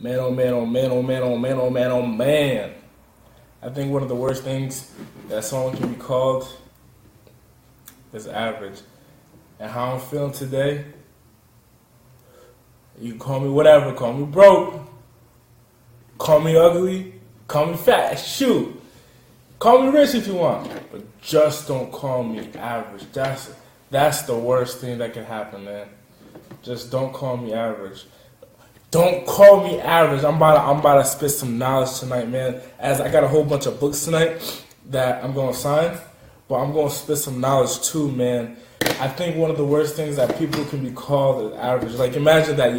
Man, oh man, oh man, oh man, oh man, oh man, oh man. I think one of the worst things that someone can be called is average. And how I'm feeling today, you can call me whatever, call me broke, call me ugly, call me fat, shoot. Call me rich if you want, but just don't call me average. That's the worst thing that can happen, man. Just don't call me average. Don't call me average. I'm about to spit some knowledge tonight, man. As I got a whole bunch of books tonight that I'm gonna sign, but I'm gonna spit some knowledge too, man. I think one of the worst things that people can be called is average. Like imagine that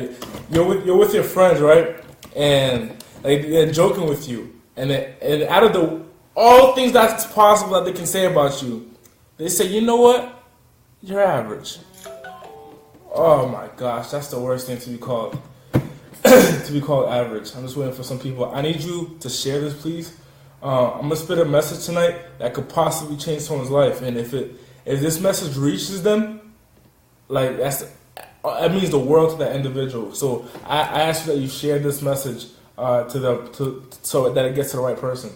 you're with your friends, right? And like they're joking with you, and out of all things that's possible that they can say about you, they say, you know what? You're average. Oh my gosh, that's the worst thing to be called. To be called average. I'm just waiting for some people. I need you to share this, please. I'm gonna spit a message tonight that could possibly change someone's life, and if this message reaches them, like that means the world to that individual. So I ask you that you share this message so that it gets to the right person.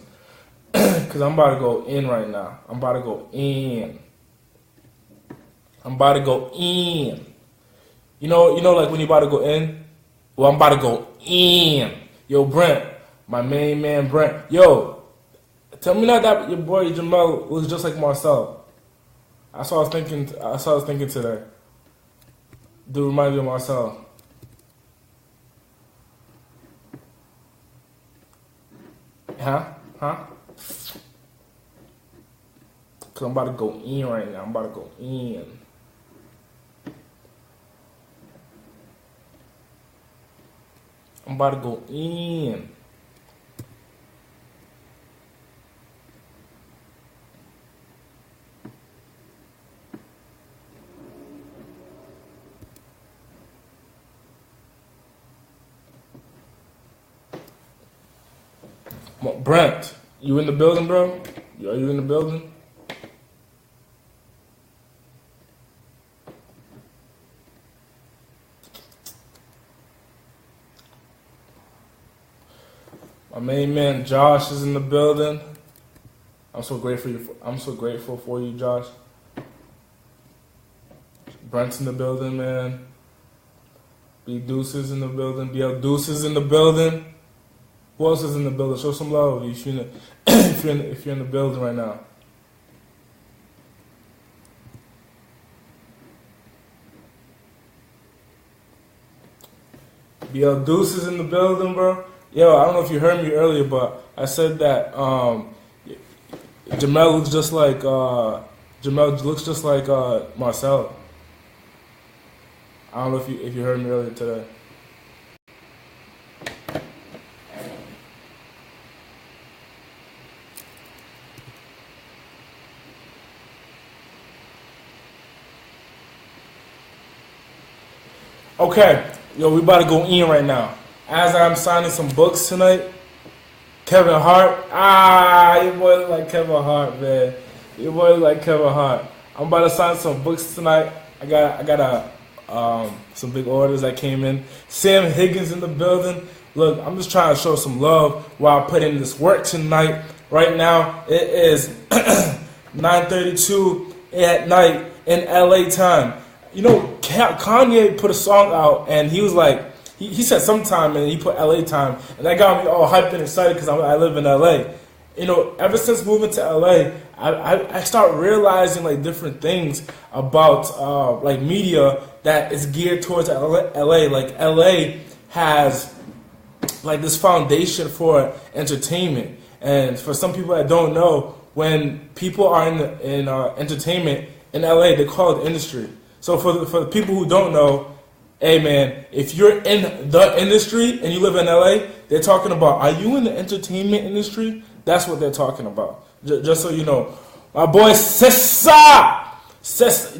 Because I'm about to go in right now. I'm about to go in. You know, like when you about to go in? Well, I'm about to go in. Yo, Brent, my main man Brent. Yo, tell me not that your boy Jamel looks just like Marcel. That's what I was thinking today. Dude reminds me of Marcel. Huh? Cause I'm about to go in right now. I'm about to go in. Brent, you in the building, bro? Are you in the building? My main man Josh is in the building. I'm so grateful for you, Josh. Brent's in the building, man. B Deuce is in the building. BL Deuce is in the building. Who else is in the building? Show some love if you're in the building right now. BL Deuce is in the building, bro. Yo, I don't know if you heard me earlier, but I said that Jamel looks just like Marcel. I don't know if you heard me earlier today. Okay, yo, we about to go in right now. As I'm signing some books tonight, Kevin Hart. Your boy look like Kevin Hart, man. Your boy look like Kevin Hart. I'm about to sign some books tonight. I got some big orders that came in. Sam Higgins in the building. Look, I'm just trying to show some love while I put in this work tonight. Right now, it is 9:32 at night in LA time. You know, Kanye put a song out, and he was like, he said sometime, and he put LA time, and that got me all hyped and excited because I live in LA. You know, ever since moving to LA, I start realizing like different things about like media that is geared towards LA. Like LA has like this foundation for entertainment, and for some people that don't know, when people are in entertainment in LA, they call it industry. So for the people who don't know, hey man, if you're in the industry and you live in LA, they're talking about, are you in the entertainment industry? That's what they're talking about. Just so you know. My boy Cesar!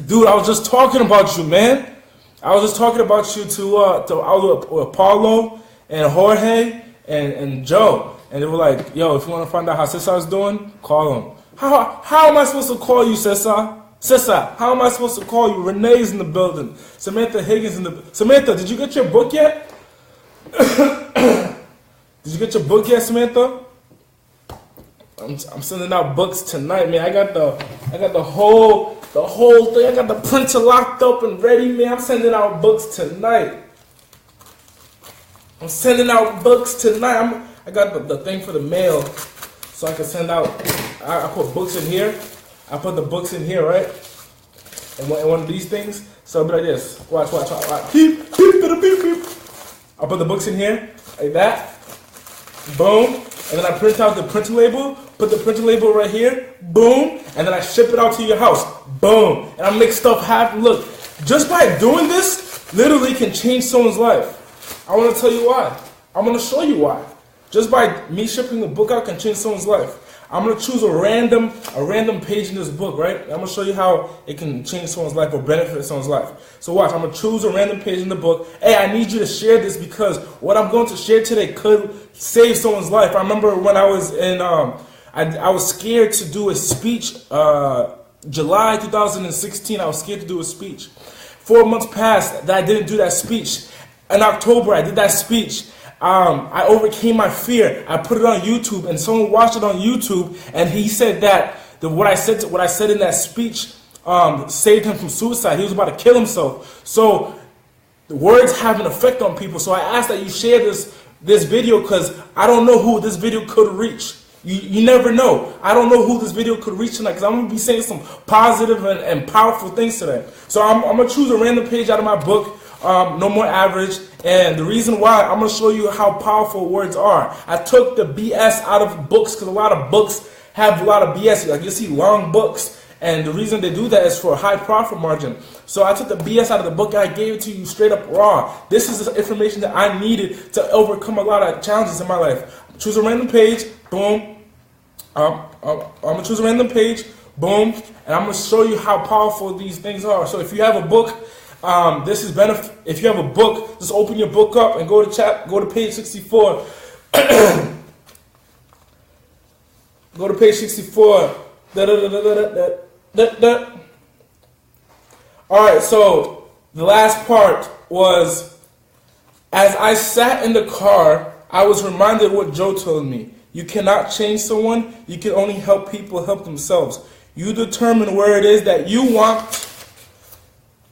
Dude, I was just talking about you, man. I was just talking about you to Paulo and Jorge and Joe. And they were like, yo, if you want to find out how Cesar's doing, call him. How am I supposed to call you, Cesar? Cesar, how am I supposed to call you? Renee's in the building. Samantha Higgins in the... Samantha, did you get your book yet? Did you get your book yet, Samantha? I'm sending out books tonight, man. I got the whole thing. I got the printer locked up and ready, man. I'm sending out books tonight. I got the thing for the mail, so I can send out. I put books in here. I put the books in here, right? And one of these things. So it'll be like this. Watch. Beep. I put the books in here like that. Boom. And then I print out the printer label. Put the printer label right here. Boom. And then I ship it out to your house. Boom. And I make stuff happen. Look, just by doing this, literally can change someone's life. I want to tell you why. I'm going to show you why. Just by me shipping the book out can change someone's life. I'm going to choose a random page in this book, right? I'm going to show you how it can change someone's life or benefit someone's life. So watch, I'm going to choose a random page in the book. Hey, I need you to share this because what I'm going to share today could save someone's life. I remember when I was in, I was scared to do a speech, July 2016, I was scared to do a speech. 4 months passed that I didn't do that speech. In October, I did that speech. I overcame my fear. I put it on YouTube, and someone watched it on YouTube, and he said that what I said in that speech saved him from suicide. He was about to kill himself. So the words have an effect on people. So I ask that you share this video because I don't know who this video could reach. You never know. I don't know who this video could reach tonight because I'm going to be saying some positive and powerful things today. So I'm going to choose a random page out of my book, No More Average. And the reason why, I'm going to show you how powerful words are. I took the BS out of books because a lot of books have a lot of BS. Like you see long books. And the reason they do that is for a high profit margin. So I took the BS out of the book and I gave it to you straight up raw. This is the information that I needed to overcome a lot of challenges in my life. Choose a random page. Boom. I'm going to choose a random page. Boom. And I'm going to show you how powerful these things are. So if you have a book, this is benefit. If you have a book, just open your book up and go to page 64. Go to page 64. Alright, so the last part was, as I sat in the car, I was reminded of what Joe told me. You cannot change someone, you can only help people help themselves. You determine where it is that you want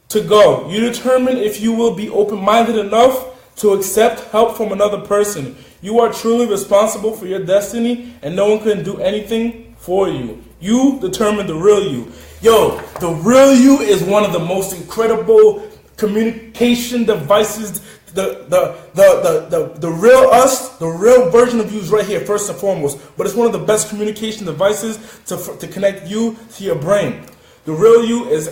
to go. You determine if you will be open-minded enough to accept help from another person. You are truly responsible for your destiny, and no one can do anything for you. You determine the real you. Yo, the real you is one of the most incredible communication devices. The real us, the real version of you is right here, first and foremost. But it's one of the best communication devices to connect you to your brain. The real you is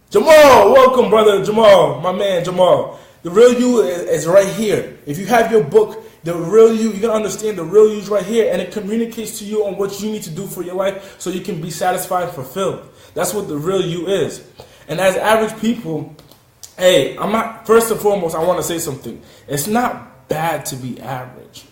Jamal, welcome, brother Jamal, my man Jamal. The real you is right here. If you have your book, the real you can understand the real you is right here, and it communicates to you on what you need to do for your life so you can be satisfied and fulfilled. That's what the real you is. And as average people, hey, first and foremost, I want to say something. It's not bad to be average.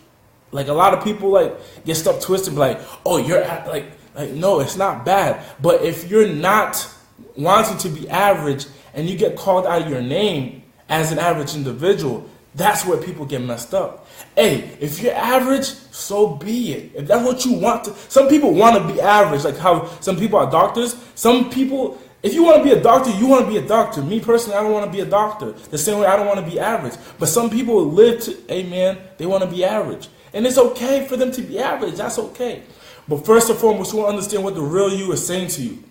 Like a lot of people get stuff twisted, like, oh, you're like no, it's not bad. But if you're not wanting to be average and you get called out of your name as an average individual, that's where people get messed up. Hey, if you're average, so be it. If that's what you want to, some people want to be average, like how some people are doctors. Some people, if you want to be a doctor, you want to be a doctor. Me personally, I don't want to be a doctor. The same way I don't want to be average. But some people live to, hey man, they want to be average. And it's okay for them to be average. That's okay. But first and foremost, you want to understand what the real you is saying to you.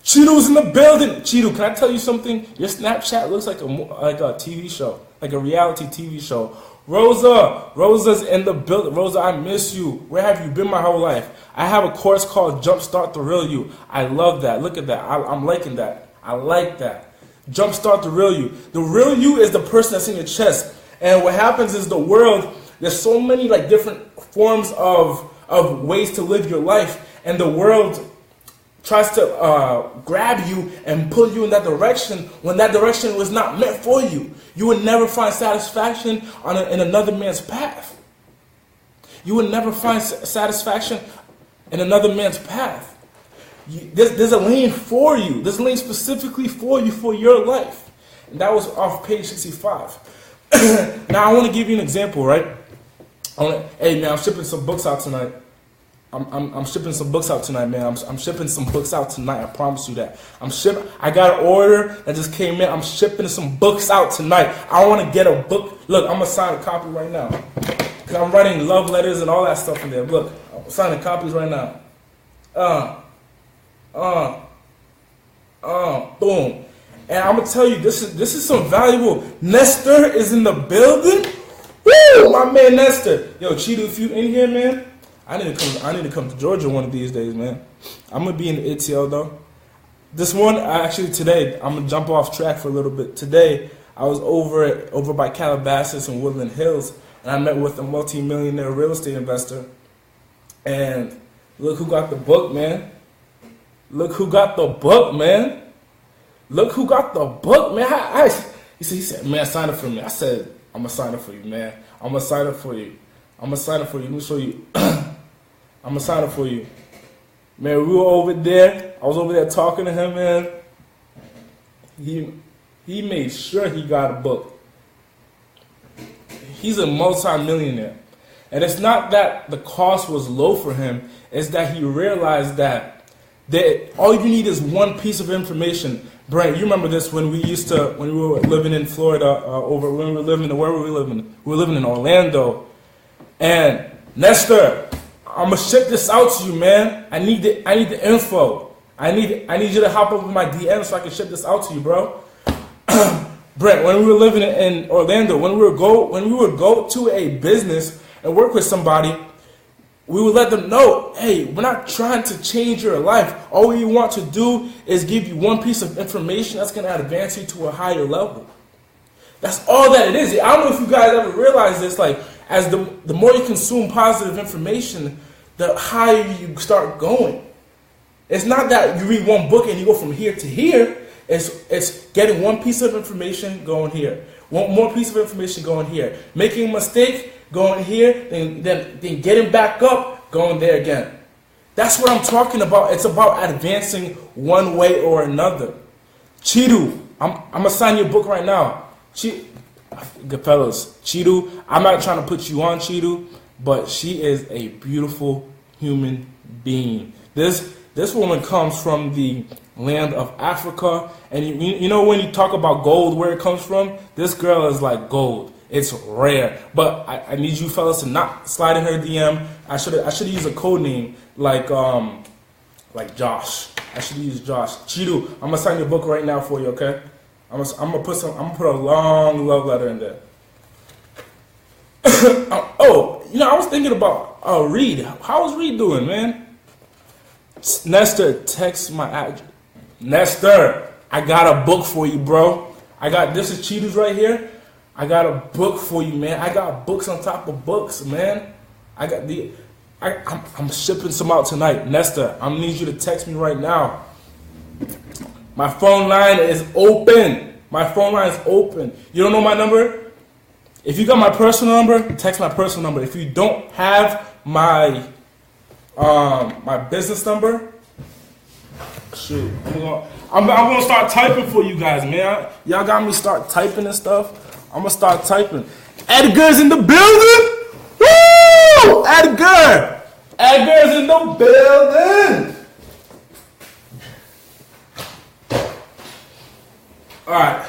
Cheeto's in the building. Cheeto, can I tell you something? Your Snapchat looks like a TV show, like a reality TV show. Rosa's in the building. Rosa, I miss you. Where have you been my whole life? I have a course called Jumpstart the Real You. I love that. Look at that. I'm liking that. I like that. Jumpstart the Real You. The real you is the person that's in your chest. And what happens is the world, there's so many different forms of ways to live your life, and the world tries to grab you and pull you in that direction when that direction was not meant for you. You would never find satisfaction in another man's path. You would never find satisfaction in another man's path. There's a lane for you. There's a lane specifically for you, for your life. And that was off page 65. Now I want to give you an example, right? Hey man, I'm shipping some books out tonight. I'm shipping some books out tonight, man. I'm shipping some books out tonight. I promise you that. I got an order that just came in. I'm shipping some books out tonight. I want to get a book. Look, I'm gonna sign a copy right now. Cause I'm writing love letters and all that stuff in there. Look, I'm signing copies right now. Boom. And I'm gonna tell you, this is some valuable. Nestor is in the building. Woo, my man Nestor. Yo, Cheeto, if you in here, man. I need to come to Georgia one of these days, man. I'm gonna be in the ATL though. Today, I'm gonna jump off track for a little bit. Today, I was over by Calabasas and Woodland Hills, and I met with a multi-millionaire real estate investor. And look who got the book, man. Look who got the book, man. Look who got the book, man. He said, man, sign up for me. I said, I'm gonna sign up for you, man. I'm gonna sign up for you. Let me show you. I'm gonna sign up for you. Man, we were over there. I was over there talking to him, man. He made sure he got a book. He's a multi-millionaire. And it's not that the cost was low for him. It's that he realized that all you need is one piece of information. Brent, you remember this when we were living in Florida, where were we living? We were living in Orlando. And Nestor, I'm gonna ship this out to you, man. I need the info. I need you to hop up with my DM so I can ship this out to you, bro. Brent, when we were living in Orlando, when we would go to a business and work with somebody, we would let them know, hey, we're not trying to change your life. All we want to do is give you one piece of information that's gonna advance you to a higher level. That's all that it is. I don't know if you guys ever realize this, like, as the more you consume positive information, the higher you start going. It's not that you read one book and you go from here to here. It's getting one piece of information going here. One more piece of information going here. Making a mistake, going here, then getting back up, going there again. That's what I'm talking about. It's about advancing one way or another. Chidu, I'm going to sign your book right now. Good fellas, Chidu, I'm not trying to put you on, Chidu, but she is a beautiful human being. This woman comes from the land of Africa, and you know when you talk about gold, where it comes from, this girl is like gold. It's rare, but I need you fellas to not slide in her DM. I should use a code name like Josh. I should use Josh. Chidu, I'm gonna sign your book right now for you, okay? I'm gonna put a long love letter in there. Oh, I was thinking about Reed. How's Reed doing, man? Nestor, text my address. Nestor, I got a book for you, bro. This is Cheetahs right here. I got a book for you, man. I got books on top of books, man. I'm shipping some out tonight. Nestor, I need you to text me right now. My phone line is open. You don't know my number? If you got my personal number, text my personal number. If you don't have my business number, shoot, I'm gonna start typing for you guys, man. Y'all got me start typing and stuff. I'm gonna start typing. Edgar's in the building. Woo! Edgar's in the building. All right,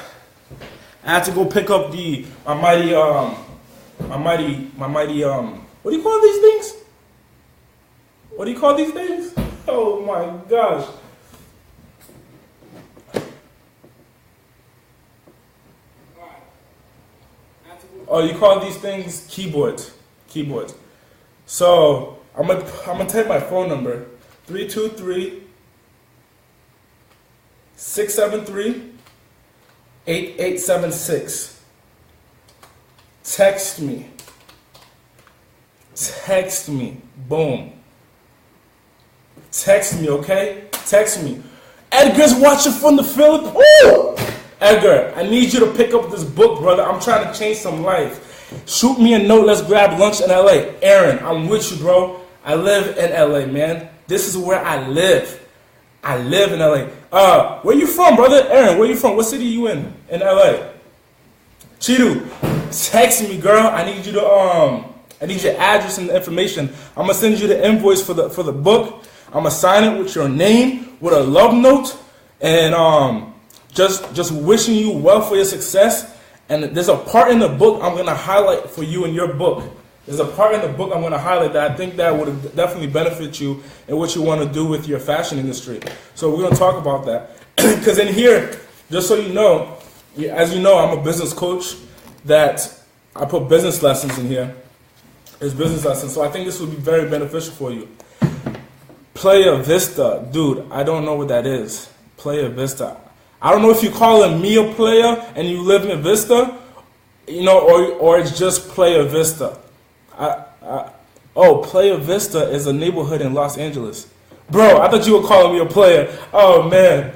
I had to go pick up my mighty what do you call these things? Oh my gosh. Oh, you call these things keyboards. So I'm gonna type my phone number 323-673-8876. Text me. Boom. Text me, okay? Text me. Edgar's watching from the Philippines. Woo! Edgar, I need you to pick up this book, brother. I'm trying to change some life. Shoot me a note. Let's grab lunch in LA. Aaron, I'm with you, bro. I live in LA, man. This is where I live. I live in LA. Where you from, brother? Aaron, where you from? What city you in LA? Chidu, text me, girl. I need you to I need your address and information. I'm gonna send you the invoice for the book. I'm gonna sign it with your name, with a love note, and just wishing you well for your success. And there's a part in the book I'm gonna highlight for you in your book. There's a part in the book I'm gonna highlight that I think that would definitely benefit you in what you want to do with your fashion industry. So we're gonna talk about that. Because in here, just so you know, as you know, I'm a business coach. That I put business lessons in here. It's business lessons, so I think this would be very beneficial for you. Playa Vista, dude, I don't know what that is. Playa Vista. I don't know if you call it me a player and you live in Vista, you know, or it's just Playa Vista. Playa Vista is a neighborhood in Los Angeles. Bro, I thought you were calling me a player. Oh man.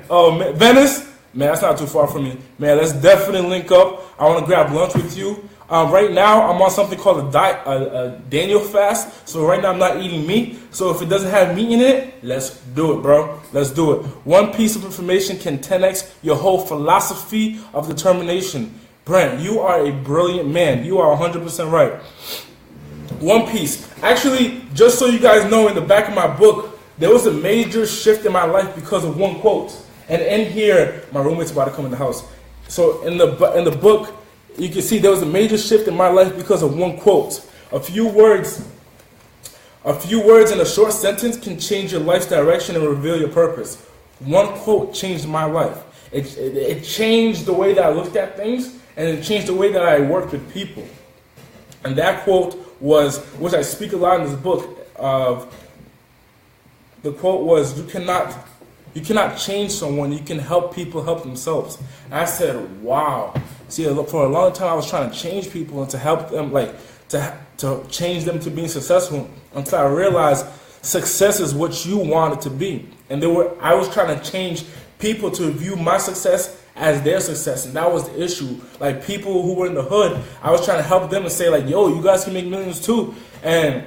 Venice? Man, that's not too far from me. Man, let's definitely link up. I want to grab lunch with you. Right now, I'm on something called a Daniel fast. So right now, I'm not eating meat. So if it doesn't have meat in it, let's do it, bro. Let's do it. One piece of information can 10x your whole philosophy of determination. Brent, you are a brilliant man. You are 100% right. One piece. Actually, just so you guys know, in the back of my book, there was a major shift in my life because of one quote. And in here, my roommate's about to come in the house. So in the book, you can see there was a major shift in my life because of one quote. A few words in a short sentence can change your life's direction and reveal your purpose. One quote changed my life. It changed the way that I looked at things, and it changed the way that I worked with people. And that quote was, which I speak a lot in this book, the quote was, you cannot change someone, you can help people help themselves. And I said, wow. See, for a long time I was trying to change people and to help them, to change them to being successful, until I realized success is what you want it to be. And I was trying to change people to view my success as their success, and that was the issue. Like, people who were in the hood, I was trying to help them and say, like, yo, you guys can make millions too. And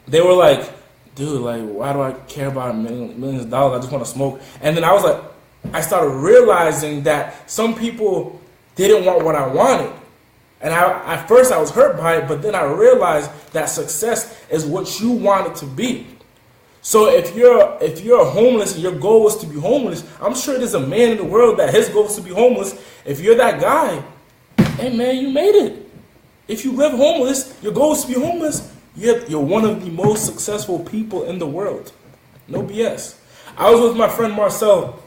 they were like, dude, like, why do I care about millions of dollars? I just want to smoke. And then I started realizing that some people didn't want what I wanted. And at first I was hurt by it, but then I realized that success is what you want it to be. So if you're homeless and your goal is to be homeless, I'm sure there's a man in the world that his goal is to be homeless. If you're that guy, hey man, you made it. If you live homeless, your goal is to be homeless, you're one of the most successful people in the world. No BS. I was with my friend Marcel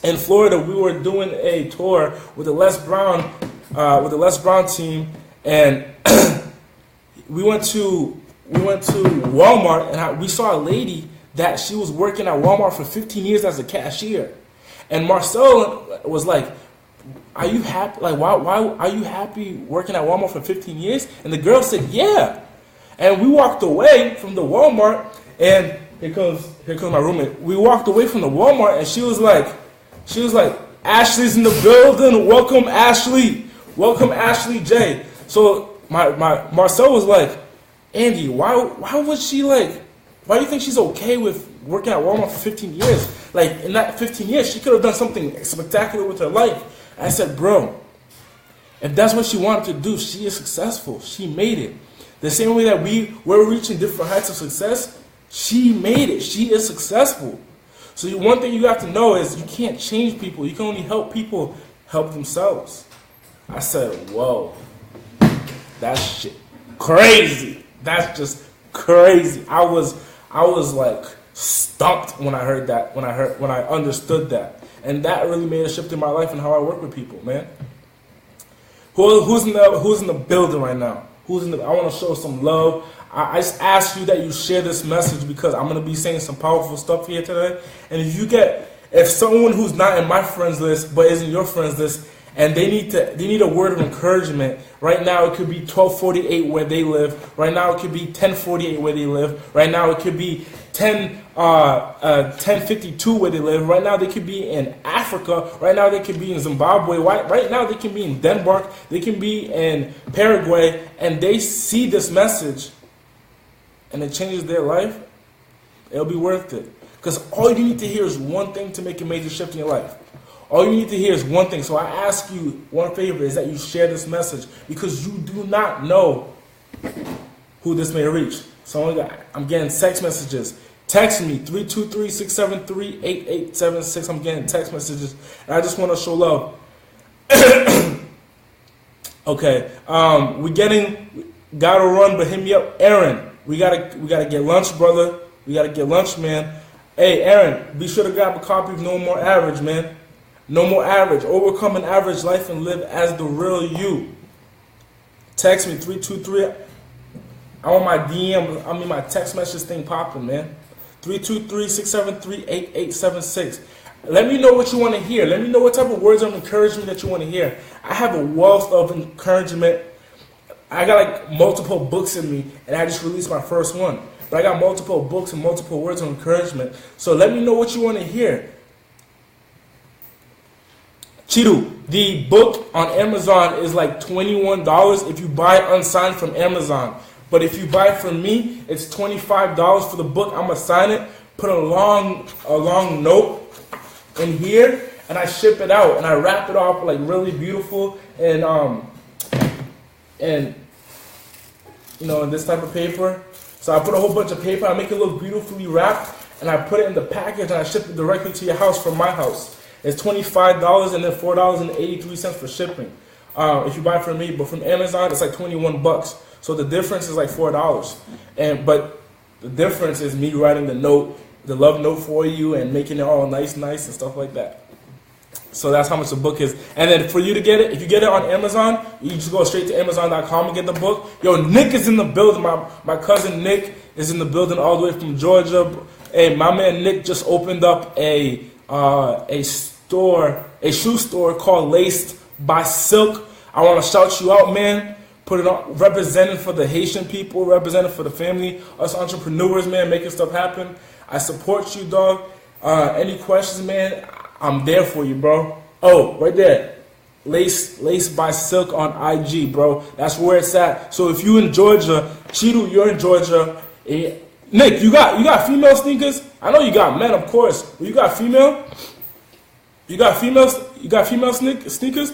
in Florida. We were doing a tour with the Les Brown team, and we went to Walmart, and we saw a lady that she was working at Walmart for 15 years as a cashier. And Marcel was like, are you happy? Like, why are you happy working at Walmart for 15 years? And the girl said, yeah. And we walked away from the Walmart, and here comes my roommate. We walked away from the Walmart, and she was like, Ashley's in the building. Welcome, Ashley. Welcome, Ashley J. So my Marcel was like, Andy, why do you think she's okay with working at Walmart for 15 years? Like, in that 15 years, she could have done something spectacular with her life. I said, bro, if that's what she wanted to do, she is successful. She made it. The same way that we're reaching different heights of success, she made it. She is successful. So one thing you have to know is you can't change people. You can only help people help themselves. I said, whoa, that's shit crazy. That's just crazy. I was like stumped when I heard that, when I understood that. And that really made a shift in my life and how I work with people, man. Who's in the building right now? I want to show some love. I just ask you that you share this message, because I'm going to be saying some powerful stuff here today. And if someone who's not in my friends list but is in your friends list, and they need a word of encouragement. Right now it could be 1248 where they live. Right now it could be 1048 where they live. Right now it could be 1052 where they live. Right now they could be in Africa. Right now they could be in Zimbabwe. Right now they can be in Denmark. They can be in Paraguay, and they see this message and it changes their life. It'll be worth it, because all you need to hear is one thing to make a major shift in your life. All you need to hear is one thing. So I ask you one favor, is that you share this message, because you do not know who this may reach. I'm getting text messages. Text me 323-673-8876. I'm getting text messages, and I just want to show love. Okay, gotta run, but hit me up, Aaron. We gotta get lunch, brother. We gotta get lunch, man. Hey, Aaron, be sure to grab a copy of No More Average, man. No More Average. Overcome an average life and live as the real you. Text me 323. I want my my text message thing popping, man. 323-673-8876. Let me know what you want to hear. Let me know what type of words of encouragement that you want to hear. I have a wealth of encouragement. I got like multiple books in me, and I just released my first one. But I got multiple books and multiple words of encouragement. So let me know what you want to hear. Chidu, the book on Amazon is like $21 if you buy unsigned from Amazon. But if you buy it from me, it's $25 for the book. I'm going to sign it, put a long note in here, and I ship it out. And I wrap it up like really beautiful and in this type of paper. So I put a whole bunch of paper, I make it look beautifully wrapped, and I put it in the package and I ship it directly to your house from my house. It's $25 and then $4.83 for shipping. If you buy it from me, but from Amazon, it's like $21. So the difference is like $4. But the difference is me writing the note, the love note for you, and making it all nice and stuff like that. So that's how much the book is. And then for you to get it, if you get it on Amazon, you just go straight to Amazon.com and get the book. Yo, Nick is in the building. My cousin Nick is in the building all the way from Georgia. Hey, my man Nick just opened up a shoe store called Laced by Silk. I want to shout you out, man. Put it on, representing for the Haitian people, representing for the family, us entrepreneurs, man, making stuff happen. I support you, dog. Any questions, man? I'm there for you, bro. Oh, right there. Lace by Silk on IG, bro. That's where it's at. So if you in Georgia, Chidu, you're in Georgia. Nick, you got female sneakers? I know you got men, of course. But you got female? You got female sneakers?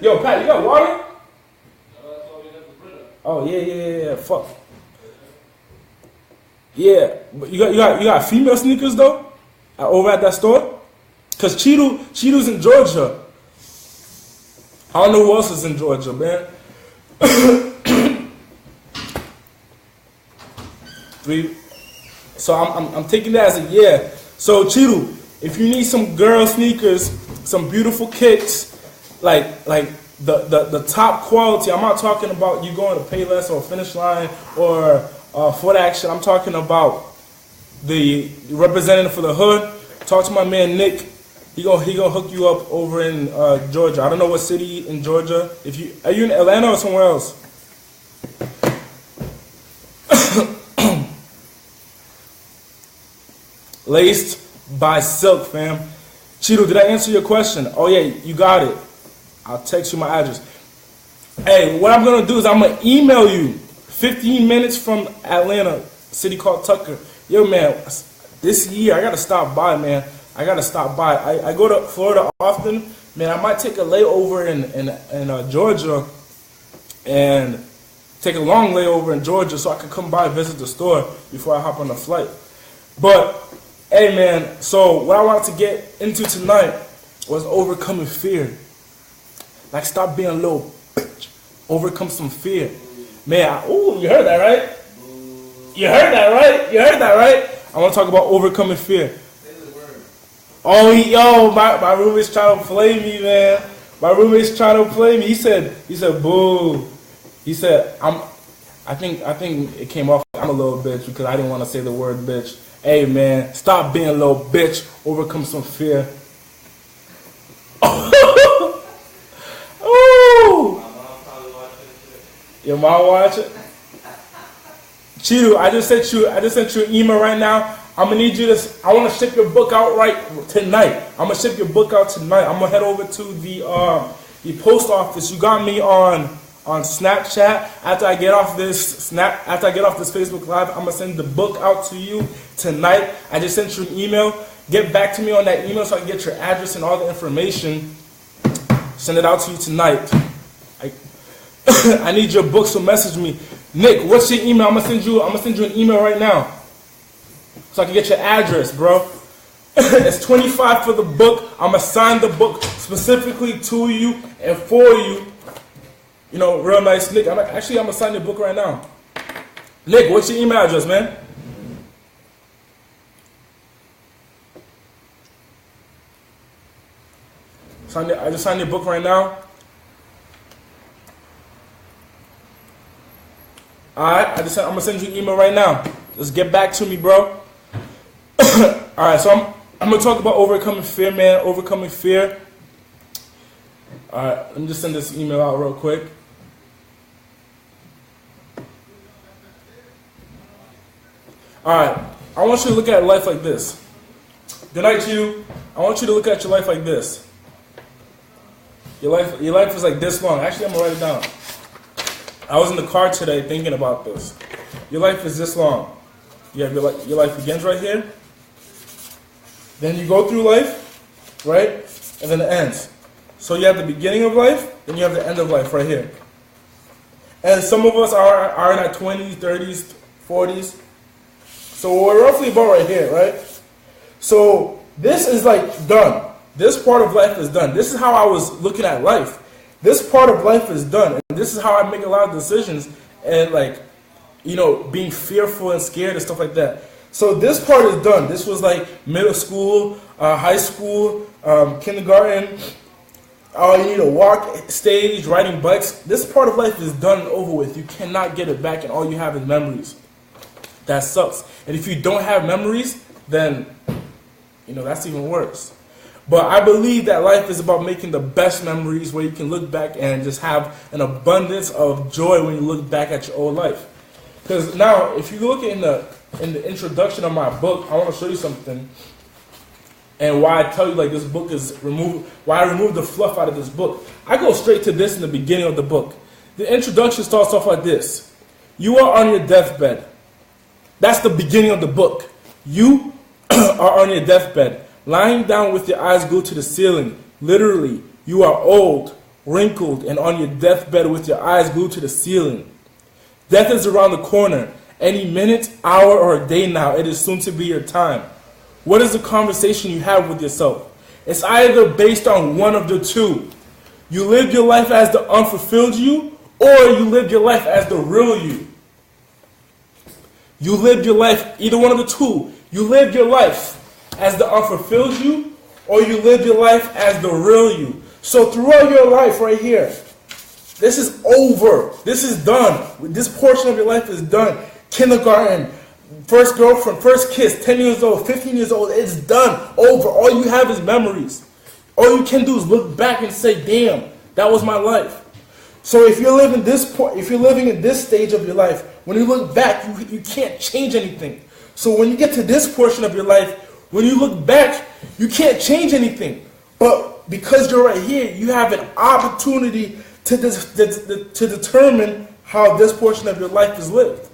Yo, Pat, you got water? Oh yeah. Fuck. Yeah, but you got female sneakers though? Over at that store? Cause Chidu's in Georgia. I don't know who else is in Georgia, man. 3. So I'm taking that as a yeah. So Chidu, if you need some girl sneakers, some beautiful kicks, like the top quality. I'm not talking about you going to Payless or Finish Line or Foot Action. I'm talking about the representative for the hood. Talk to my man Nick. He gonna hook you up over in Georgia. I don't know what city in Georgia. Are you in Atlanta or somewhere else? Laced by Silk, fam. Chidu, did I answer your question? Oh yeah, you got it. I'll text you my address. Hey, what I'm gonna do is I'm gonna email you 15 minutes from Atlanta, city called Tucker. Yo, man, this year I gotta stop by, man. I go to Florida often, man. I might take a layover in Georgia and take a long layover in Georgia so I can come by and visit the store before I hop on the flight. But hey, man, so what I wanted to get into tonight was overcoming fear. Like, stop being a little bitch. Overcome some fear. Man, you heard that, right? You heard that, right? I want to talk about overcoming fear. Oh, my roommate's trying to play me, man. He said, boo. He said, I think it came off. I'm a little bitch because I didn't want to say the word bitch. Hey, man, stop being a little bitch. Overcome some fear. Your mom watching? Chidu, I just sent you an email right now. I'm gonna need you to. I want to ship your book out tonight. I'm gonna ship your book out tonight. I'm gonna head over to the post office. You got me on Snapchat. After I get off this Facebook Live, I'm gonna send the book out to you tonight. I just sent you an email. Get back to me on that email so I can get your address and all the information. Send it out to you tonight. I need your book, so message me. Nick, what's your email? I'm gonna send you an email right now, so I can get your address, bro. It's $25 for the book. I'm gonna sign the book specifically to you and for you. You know, real nice, Nick. I'm gonna sign your book right now. Nick, what's your email address, man? I just signed your book right now. Alright, I'm gonna send you an email right now. Just get back to me, bro. Alright, so I'm gonna talk about overcoming fear, man. Overcoming fear. Alright, let me just send this email out real quick. Alright, I want you to look at life like this. Good night to you. I want you to look at your life like this. Your life is like this long. Actually, I'm gonna write it down. I was in the car today thinking about this. Your life is this long. You have your life begins right here. Then you go through life, right? And then it ends. So you have the beginning of life, then you have the end of life right here. And some of us are in our 20s, 30s, 40s. So we're roughly about right here, right? So this is like done. This part of life is done. This is how I was looking at life. This part of life is done. And this is how I make a lot of decisions and like, you know, being fearful and scared and stuff like that. So this part is done. This was like middle school, high school, kindergarten. You need to walk stage, riding bikes. This part of life is done and over with. You cannot get it back and all you have is memories. That sucks. And if you don't have memories, then, you know, that's even worse. But I believe that life is about making the best memories where you can look back and just have an abundance of joy when you look back at your old life. Because now, if you look in the introduction of my book, I want to show you something. And why I tell you like this book is why I removed the fluff out of this book. I go straight to this in the beginning of the book. The introduction starts off like this. You are on your deathbed. That's the beginning of the book. You are on your deathbed, lying down with your eyes glued to the ceiling. Literally, you are old, wrinkled, and on your deathbed with your eyes glued to the ceiling. Death is around the corner. Any minute, hour, or day now, it is soon to be your time. What is the conversation you have with yourself? It's either based on one of the two. You lived your life as the unfulfilled you, or you lived your life as the real you. You lived your life, either one of the two. You lived your life as the unfulfilled you, or you lived your life as the real you. So throughout your life right here, this is over. This is done. This portion of your life is done. Kindergarten, first girlfriend, first kiss, 10 years old, 15 years old, it's done, over. All you have is memories. All you can do is look back and say, damn, that was my life. So if you're living in this stage of your life, when you look back, you can't change anything. So when you get to this portion of your life, when you look back, you can't change anything. But because you're right here, you have an opportunity to determine how this portion of your life is lived.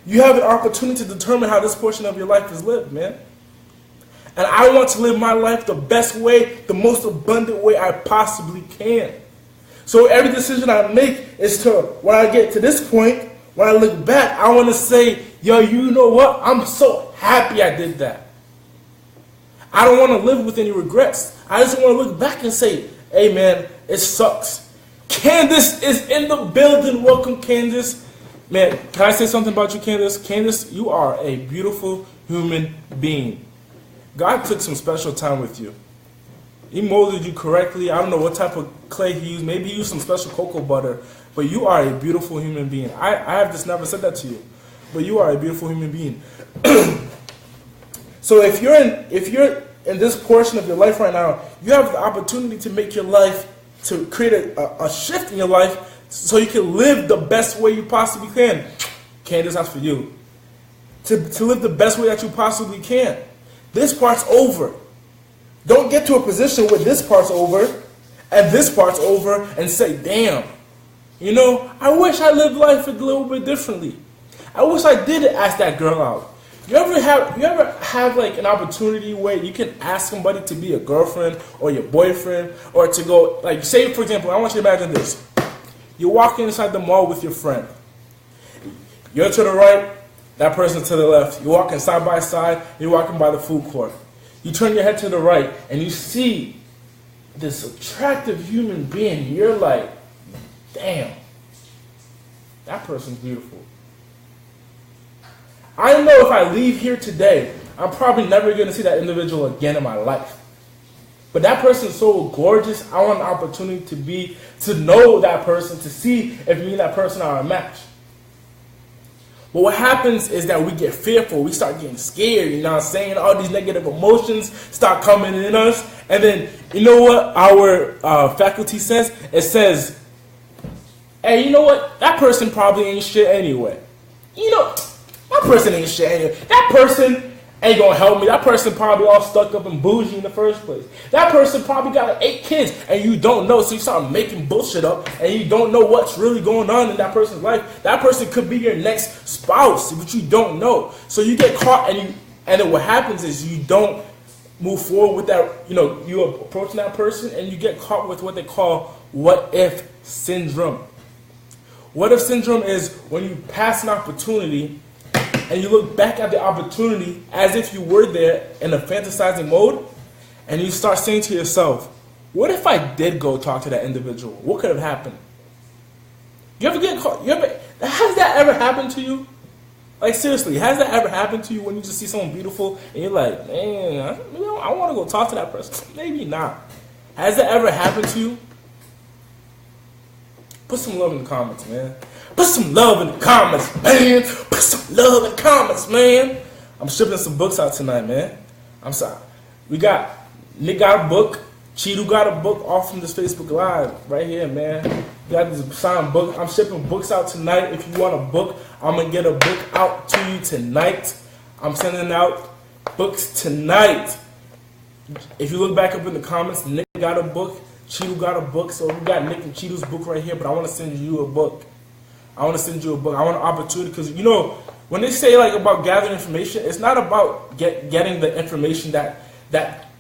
You have an opportunity to determine how this portion of your life is lived, man. And I want to live my life the best way, the most abundant way I possibly can. So every decision I make is to, when I get to this point, when I look back, I want to say, yo, you know what? I'm so happy I did that. I don't want to live with any regrets. I just want to look back and say, hey, man, it sucks. Candace is in the building. Welcome, Candace. Man, can I say something about you, Candace? Candace, you are a beautiful human being. God took some special time with you. He molded you correctly. I don't know what type of clay he used. Maybe he used some special cocoa butter. But you are a beautiful human being. I have just never said that to you. But you are a beautiful human being. So if you're in this portion of your life right now, you have the opportunity to make your life, to create a shift in your life so you can live the best way you possibly can. Candace, that's for you. To live the best way that you possibly can. This part's over. Don't get to a position where this part's over and this part's over and say, damn, you know, I wish I lived life a little bit differently. I wish I did ask that girl out. You ever have like an opportunity where you can ask somebody to be a girlfriend or your boyfriend or to go, like, say, for example, I want you to imagine this. You're walking inside the mall with your friend. You're to the right, that person's to the left. You're walking side by side, you're walking by the food court. You turn your head to the right, and you see this attractive human being. You're like, damn, that person's beautiful. I know if I leave here today, I'm probably never going to see that individual again in my life. But that person is so gorgeous, I want an opportunity to know that person, to see if me and that person are a match. But what happens is that we get fearful, we start getting scared, you know what I'm saying? All these negative emotions start coming in us. And then, you know what our faculty says? It says, hey, you know what? That person probably ain't shit anyway. You know, that person ain't shit anyway. That person ain't gonna help me. That person probably all stuck up and bougie in the first place. That person probably got like 8 kids and you don't know, so you start making bullshit up and you don't know what's really going on in that person's life. That person could be your next spouse, but you don't know. So you get caught and then what happens is you don't move forward with that, you know, you approaching that person and you get caught with what they call what if syndrome. What if syndrome is when you pass an opportunity and you look back at the opportunity as if you were there in a fantasizing mode, and you start saying to yourself, what if I did go talk to that individual? What could have happened? You ever get caught? Has that ever happened to you? Like, seriously, has that ever happened to you when you just see someone beautiful and you're like, man, I want to go talk to that person? Maybe not. Has that ever happened to you? Put some love in the comments, man. Put some love in the comments, man. Put some love in the comments, man. I'm shipping some books out tonight, man. I'm sorry. Nick got a book. Cheetu got a book off from this Facebook Live right here, man. We got this signed book. I'm shipping books out tonight. If you want a book, I'm going to get a book out to you tonight. I'm sending out books tonight. If you look back up in the comments, Nick got a book. Cheetu got a book. So we got Nick and Cheetu's book right here, but I want to send you a book. I want an opportunity, because, you know, when they say, like, about gathering information, it's not about getting the information that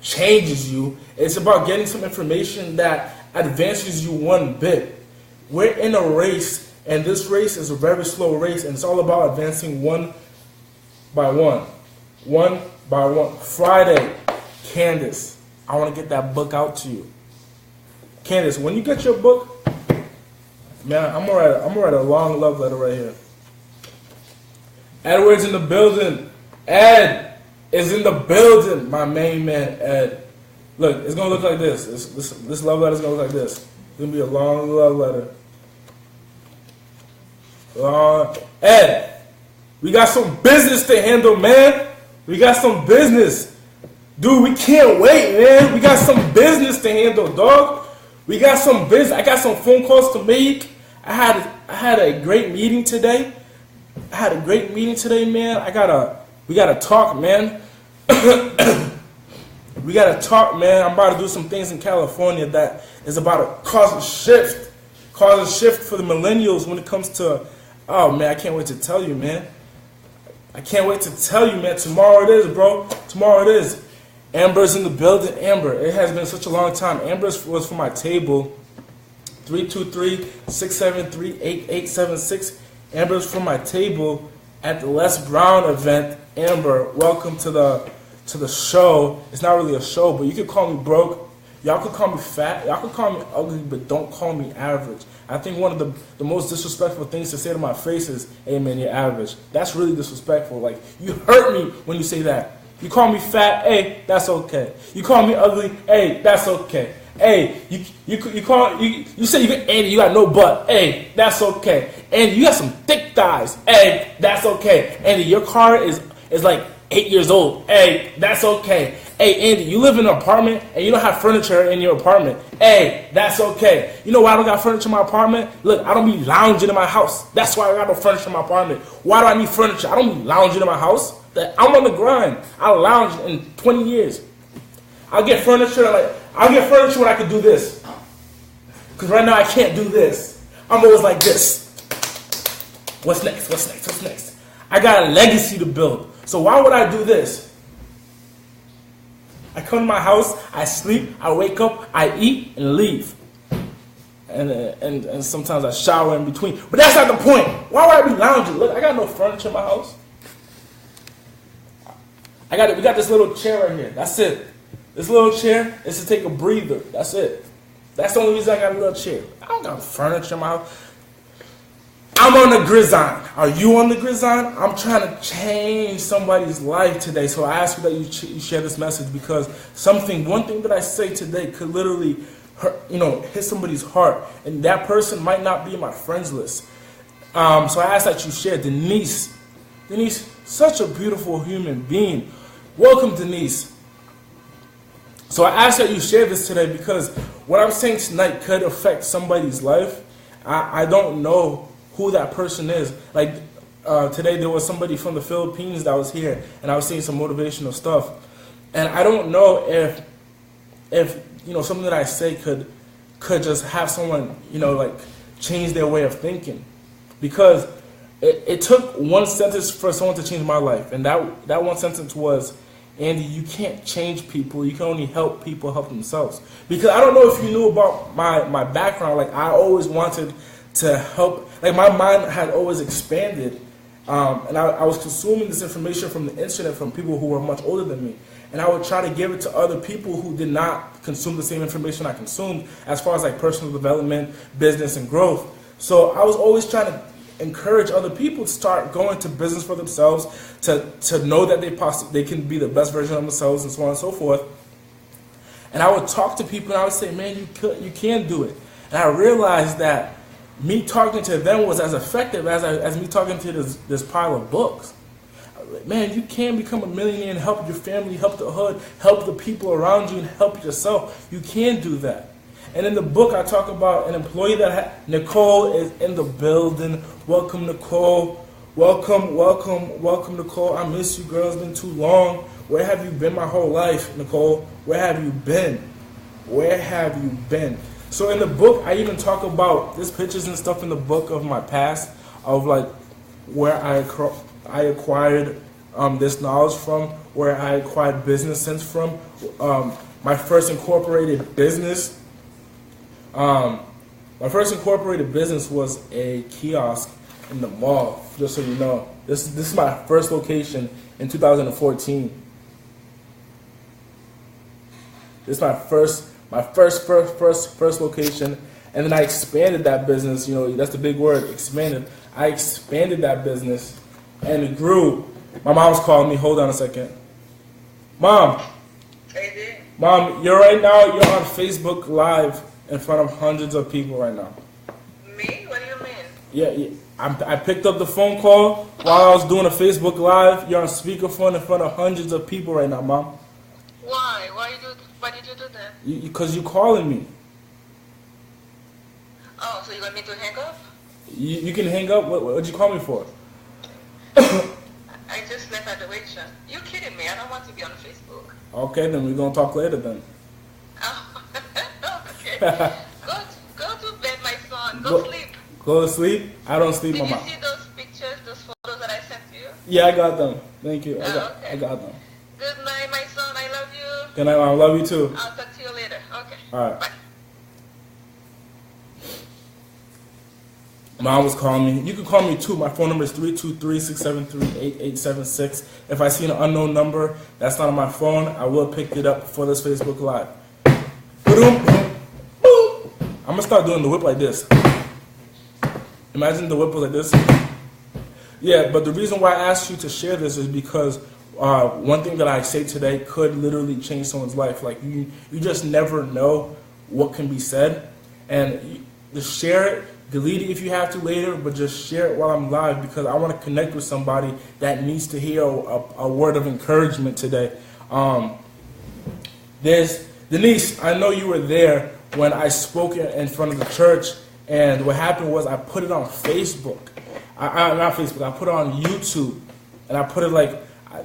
changes you. It's about getting some information that advances you one bit. We're in a race, and this race is a very slow race, and it's all about advancing one by one. One by one. Friday, Candace, I want to get that book out to you. Candace, when you get your book, man, I'm gonna write a long love letter right here. Edward's in the building. Ed is in the building. My main man, Ed. Look, it's gonna look like this. This love letter is gonna look like this. It's gonna be a long love letter. Ed, we got some business to handle, man. We got some business. Dude, we can't wait, man. We got some business to handle, dog. We got some business. I got some phone calls to make. I had a great meeting today. Man. We gotta talk, man. We gotta talk, man. I'm about to do some things in California that is about to cause a shift for the millennials when it comes to. Oh man, I can't wait to tell you, man. Tomorrow it is, bro. Tomorrow it is. Amber's in the building. Amber, it has been such a long time. Amber was for my table. 323-673-8876. Amber's from my table at the Les Brown event. Amber, welcome to the show. It's not really a show, but you could call me broke. Y'all could call me fat. Y'all could call me ugly, but don't call me average. I think one of the most disrespectful things to say to my face is, hey man, you're average. That's really disrespectful. Like, you hurt me when you say that. You call me fat, hey, that's okay. You call me ugly, hey, that's okay. Hey, you say Andy, you got no butt. Hey, that's okay. Andy, you got some thick thighs. Hey, that's okay. Andy, your car is like 8 years old. Hey, that's okay. Hey, Andy, you live in an apartment and you don't have furniture in your apartment. Hey, that's okay. You know why I don't got furniture in my apartment? Look, I don't be lounging in my house. That's why I got no furniture in my apartment. Why do I need furniture? I don't be lounging in my house. I'm on the grind. I lounged in 20 years. I'll get furniture when I can do this. Because right now I can't do this. I'm always like this. What's next? I got a legacy to build. So why would I do this? I come to my house, I sleep, I wake up, I eat, and leave. and sometimes I shower in between. But that's not the point. Why would I be lounging? Look, I got no furniture in my house. We got this little chair right here. That's it. This little chair is to take a breather. That's it. That's the only reason I got a little chair. I don't got furniture in my house. I'm on the gridiron. Are you on the gridiron? I'm trying to change somebody's life today. So I ask you that you share this message, because one thing that I say today could literally hit somebody's heart, and that person might not be in my friends list. So I ask that you share. Denise, such a beautiful human being. Welcome, Denise. So I ask that you share this today, because what I'm saying tonight could affect somebody's life. I don't know who that person is. Like today there was somebody from the Philippines that was here, and I was seeing some motivational stuff. And I don't know if something that I say could just have someone, change their way of thinking. Because it took one sentence for someone to change my life. And that one sentence was, Andy, you can't change people. You can only help people help themselves. Because I don't know if you knew about my background. Like, I always wanted to help. Like, my mind had always expanded. And I was consuming this information from the internet from people who were much older than me. And I would try to give it to other people who did not consume the same information I consumed, as far as like personal development, business, and growth. So I was always trying to encourage other people to start going to business for themselves, to know that they can be the best version of themselves, and so on and so forth. And I would talk to people, and I would say, man, you can do it. And I realized that me talking to them was as effective as me talking to this pile of books. Man, you can become a millionaire and help your family, help the hood, help the people around you, and help yourself. You can do that. And in the book, I talk about an employee Nicole is in the building. Welcome, Nicole. Welcome, Nicole. I miss you, girl. It's been too long. Where have you been my whole life, Nicole? Where have you been? Where have you been? So in the book, I even talk about, there's pictures and stuff in the book of my past, of like where I acquired this knowledge from, where I acquired business sense from. My first incorporated business. My first incorporated business was a kiosk in the mall. Just so you know, this is my first location in 2014. This is my first location, and then I expanded that business. That's the big word, expanded. I expanded that business, and it grew. My mom's calling me. Hold on a second. Mom. Hey, Mom, you're on Facebook Live in front of hundreds of people right now. Me? What do you mean? Yeah. I picked up the phone call while I was doing a Facebook Live. You're on speakerphone in front of hundreds of people right now, Mom. Why? Why did you do that? Because you're calling me. Oh, so you want me to hang up? You can hang up. What'd you call me for? I just left at the waitress. You kidding me? I don't want to be on Facebook. Okay, then we're gonna talk later then. Oh, okay. Go to bed, my son. Go sleep. Go to sleep? I don't sleep, Mama. Did you see those pictures, those photos that I sent to you? Yeah, I got them. Thank you. Okay. I got them. Good night, my son. I love you. Good night, Mom. I love you too. I'll talk to you later. Okay. All right. Bye. Mom was calling me. You can call me too. My phone number is 323-673-8876. If I see an unknown number that's not on my phone, I will pick it up for this Facebook Live. I'm going to start doing the whip like this. Imagine the whip was like this. Yeah, but the reason why I asked you to share this is because one thing that I say today could literally change someone's life. Like, you just never know what can be said. And just share it. Delete it if you have to later, but just share it while I'm live, because I want to connect with somebody that needs to hear a word of encouragement today. There's Denise. I know you were there when I spoke in front of the church, and what happened was I put it on Facebook. Not Facebook. I put it on YouTube, and I put it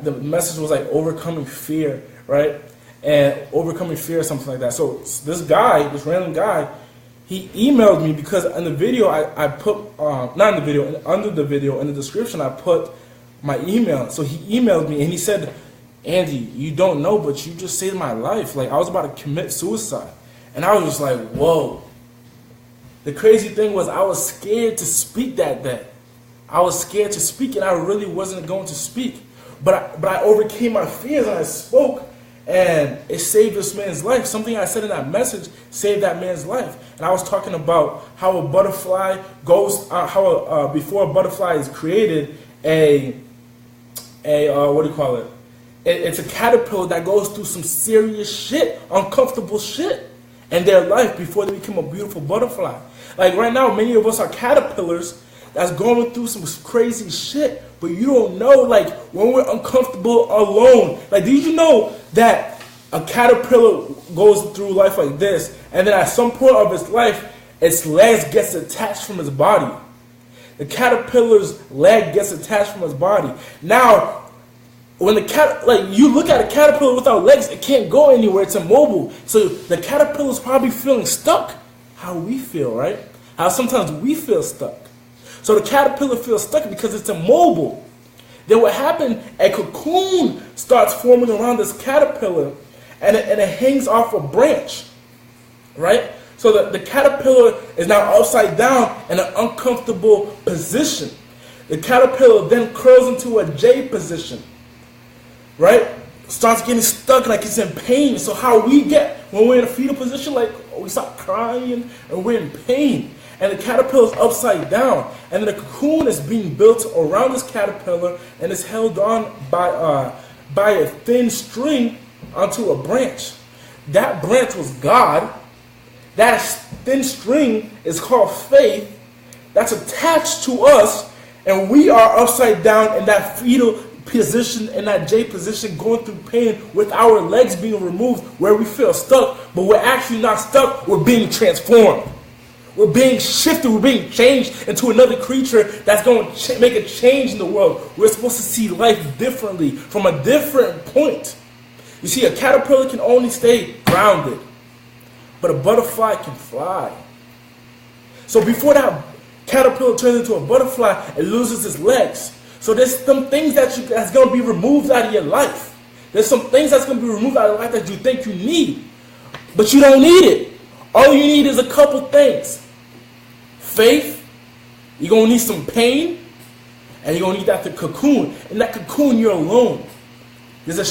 the message was like overcoming fear, right? And overcoming fear or something like that. So this random guy, he emailed me because in the video I put, not in the video, under the video, in the description I put my email. So he emailed me and he said, Andy, you don't know, but you just saved my life. Like, I was about to commit suicide. And I was just like, whoa. The crazy thing was I was scared to speak that day. I was scared to speak, and I really wasn't going to speak. But I overcame my fears, and I spoke, and it saved this man's life. Something I said in that message saved that man's life. And I was talking about how a butterfly goes, before a butterfly is created, what do you call it? It's a caterpillar that goes through some serious shit, uncomfortable shit in their life before they become a beautiful butterfly. Like right now, many of us are caterpillars that's going through some crazy shit, but you don't know, like, when we're uncomfortable alone. Like, did you know that a caterpillar goes through life like this, and then at some point of its life, its legs gets detached from its body? The caterpillar's leg gets attached from its body. Now, when you look at a caterpillar without legs, it can't go anywhere. It's immobile. So the caterpillar's probably feeling stuck. How we feel, right? How sometimes we feel stuck. So the caterpillar feels stuck because it's immobile. Then what happened? A cocoon starts forming around this caterpillar, and it hangs off a branch, right? So the caterpillar is now upside down in an uncomfortable position. The caterpillar then curls into a J position, right? Starts getting stuck, like it's in pain. So how we get when we're in a fetal position, like we start crying and we're in pain. And the caterpillar is upside down, and the cocoon is being built around this caterpillar, and it's held on by a thin string onto a branch. That branch was God. That thin string is called faith. That's attached to us, and we are upside down in that fetal position, in that J position, going through pain with our legs being removed where we feel stuck, but we're actually not stuck. We're being transformed. We're being shifted. We're being changed into another creature that's going to make a change in the world. We're supposed to see life differently, from a different point. You see, a caterpillar can only stay grounded, but a butterfly can fly. So before that caterpillar turns into a butterfly, it loses its legs. So there's some things that's going to be removed out of your life. There's some things that's going to be removed out of your life that you think you need, but you don't need it. All you need is a couple things. Faith, you're going to need some pain, and you're going to need that cocoon. In that cocoon, you're alone. There's a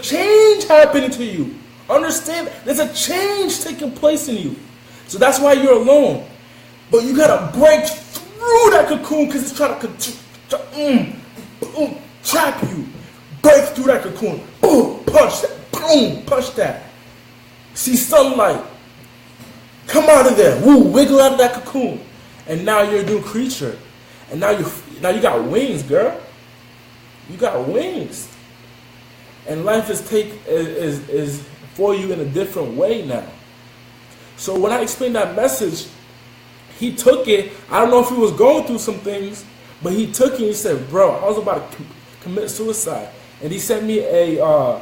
change happening to you. Understand? There's a change taking place in you. So that's why you're alone. But you got to break through that cocoon, because it's trying to trap you. Break through that cocoon. Boom, punch that. Boom, punch that. See sunlight. Come out of there. Woo, wiggle out of that cocoon. And now you're a new creature. And now you got wings, girl. You got wings. And life is for you in a different way now. So when I explained that message, he took it. I don't know if he was going through some things, but he took it and he said, bro, I was about to commit suicide. And he sent me a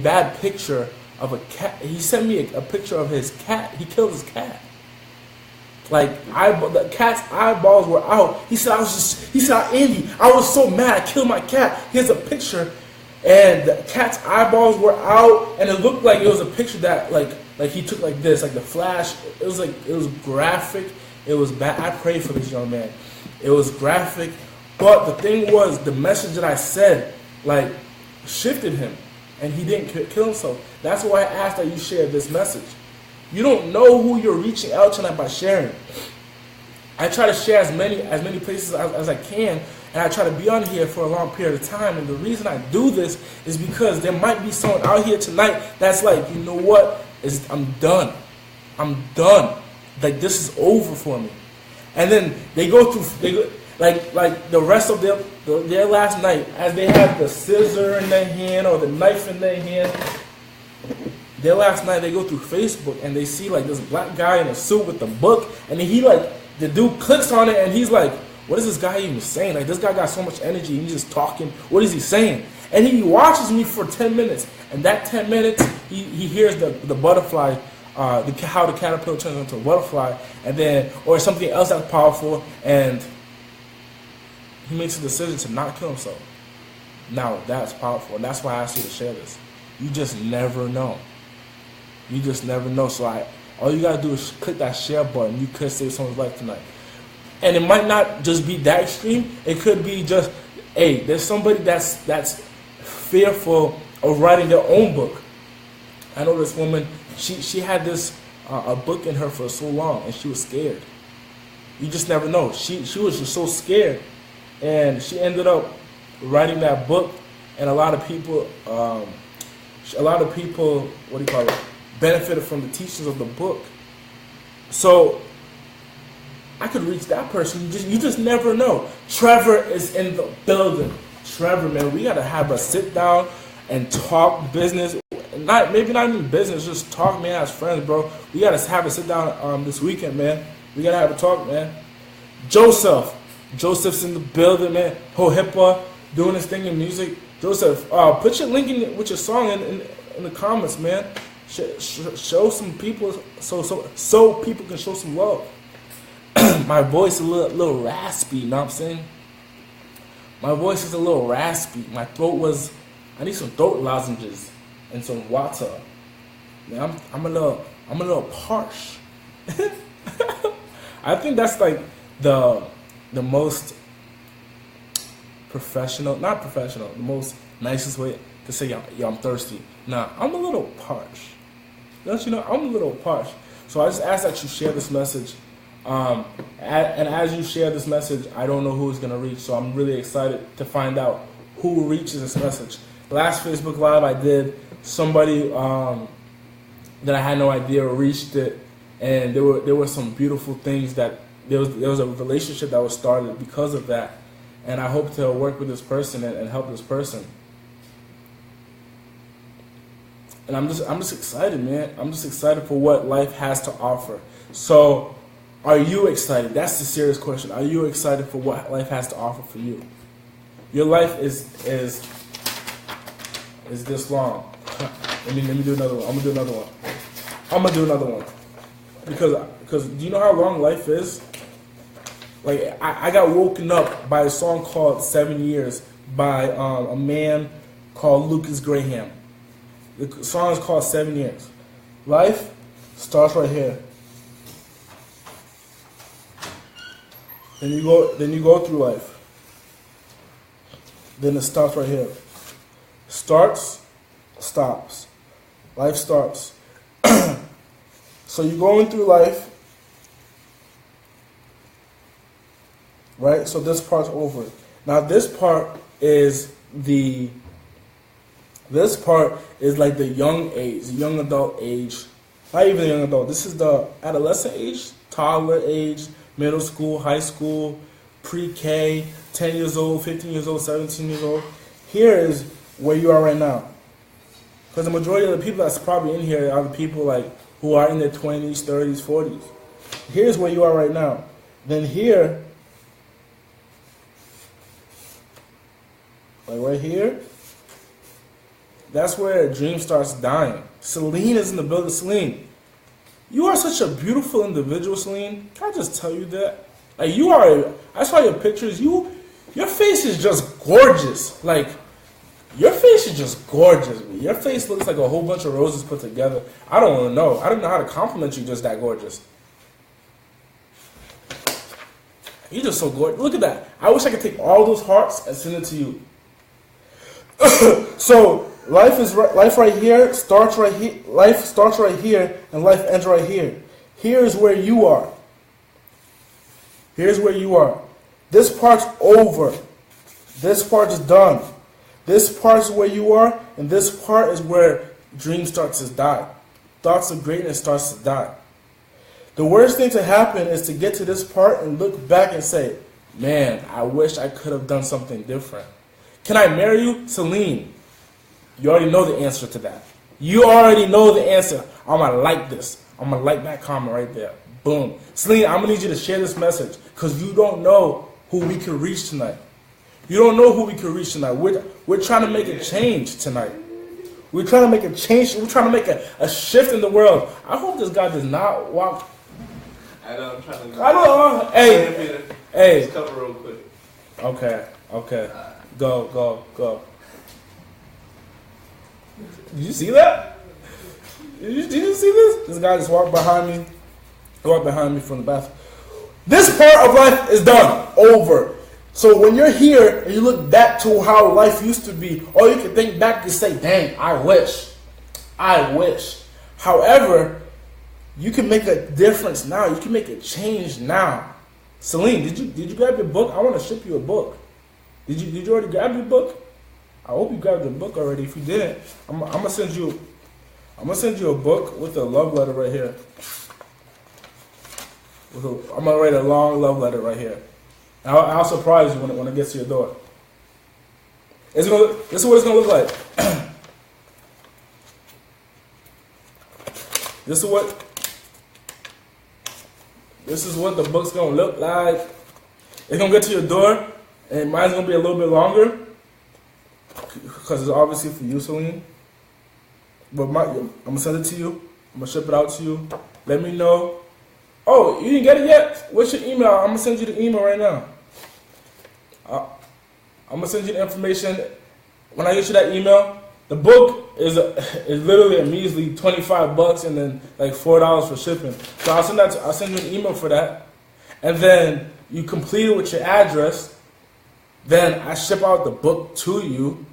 bad picture of a cat. He sent me a picture of his cat. He killed his cat. Like, the cat's eyeballs were out. He said, Andy, I was so mad, I killed my cat. Here's a picture, and the cat's eyeballs were out, and it looked like it was a picture that, like he took like this, like the flash. It was graphic. It was bad. I prayed for this young man. It was graphic, but the thing was, the message that I said, like, shifted him, and he didn't kill himself. That's why I asked that you share this message. You don't know who you're reaching out to by sharing. I try to share as many places as I can, and I try to be on here for a long period of time. And the reason I do this is because there might be someone out here tonight that's like, you know what? I'm done. I'm done. Like, this is over for me. And then they go through, like the rest of their last night, as they have the scissor in their hand or the knife in their hand. Their last night, they go through Facebook and they see like this black guy in a suit with the book, and then the dude clicks on it and he's like, what is this guy even saying? Like, this guy got so much energy, he's just talking. What is he saying? And he watches me for 10 minutes, and that 10 minutes, he hears the butterfly, how the caterpillar turns into a butterfly, and then, or something else that's powerful, and he makes a decision to not kill himself. Now, that's powerful, and that's why I asked you to share this. You just never know. You just never know. So All you gotta do is click that share button. You could save someone's life tonight. And it might not just be that extreme. It could be just, hey, there's somebody that's fearful of writing their own book. I know this woman, she had this a book in her for so long, and she was scared. You just never know. She was just so scared, and she ended up writing that book, and a lot of people, what do you call it, benefited from the teachings of the book. So I could reach that person. You just never know. Trevor is in the building. Trevor, man, we gotta have a sit down and talk business. Maybe not even business, just talk, man, as friends, bro. We gotta have a sit down this weekend, man. We gotta have a talk, man. Joseph's in the building, man. Hippa doing his thing in music. Joseph, put your link with your song in the comments, man. Show some people so people can show some love. My voice is a little raspy, you know what I'm saying? My voice is a little raspy. My throat I need some throat lozenges and some water. Man, I'm a little harsh. I think that's like the most the most nicest way to say, yo, I'm thirsty. Nah, I'm a little parched. Don't you know? I'm a little parched. So I just ask that you share this message. And as you share this message, I don't know who it's going to reach. So I'm really excited to find out who reaches this message. Last Facebook Live I did, somebody that I had no idea reached it. And there were some beautiful things that there was a relationship that was started because of that. And I hope to work with this person and help this person. And I'm just excited, man. I'm just excited for what life has to offer. So, are you excited? That's the serious question. Are you excited for what life has to offer for you? Your life is this long. Let me do another one. I'm gonna do another one. Because do you know how long life is? Like, I got woken up by a song called 7 Years by a man called Lucas Graham. The song is called 7 Years. Life starts right here. Then you go through life. Then it stops right here. Starts, stops. Life starts. So you're going through life, right? So this part's over. Now this part is like the young age, the young adult age. Not even the young adult. This is the adolescent age, toddler age, middle school, high school, pre-K, 10 years old, 15 years old, 17 years old. Here is where you are right now. Because the majority of the people that's probably in here are the people like who are in their 20s, 30s, 40s. Here's where you are right now. Then here, like right here, that's where a dream starts dying. Celine is in the building. Celine, you are such a beautiful individual, Celine. Can I just tell you that? Like, I saw your pictures. Your face is just gorgeous. Like, your face is just gorgeous. Your face looks like a whole bunch of roses put together. I don't know. I don't know how to compliment you just that gorgeous. You're just so gorgeous. Look at that. I wish I could take all those hearts and send it to you. So life right here starts right here. Life starts right here, and life ends right here. Here's where you are. Here's where you are. This part's over. This part is done. This part is where you are, and this part is where dreams starts to die. Thoughts of greatness starts to die. The worst thing to happen is to get to this part and look back and say, man, I wish I could have done something different. Can I marry you? Celine, you already know the answer to that. You already know the answer. I'm going to like this. I'm going to like that comment right there. Boom. Celine, I'm going to need you to share this message because you don't know who we can reach tonight. You don't know who we can reach tonight. We're trying to make a change tonight. We're trying to make a change. We're trying to make a shift in the world. I hope this guy does not walk. I know, I'm trying to. I know. Hey. Just cover real quick. Okay. Go. Did you see that? Did you see this? This guy just walked behind me. He walked behind me from the bathroom. This part of life is done. Over. So when you're here and you look back to how life used to be, all you can think back is say, dang, I wish. I wish. However, you can make a difference now. You can make a change now. Celine, did you grab your book? I want to ship you a book. Did you already grab your book? I hope you grabbed the book already. If you didn't, I'm gonna send you a book with a love letter right here. I'm gonna write a long love letter right here. And I'll surprise you when it gets to your door. This is what it's gonna look like. This is what the book's gonna look like. It's gonna get to your door, and mine's gonna be a little bit longer because it's obviously for you, Celine. But I'm gonna send it to you. I'm gonna ship it out to you. Let me know. Oh, you didn't get it yet? What's your email? I'm gonna send you the email right now. I'm gonna send you the information. When I get you that email, the book is literally a measly $25 and then like $4 for shipping. So I'll send you an email for that, and then you complete it with your address. Then I ship out the book to you,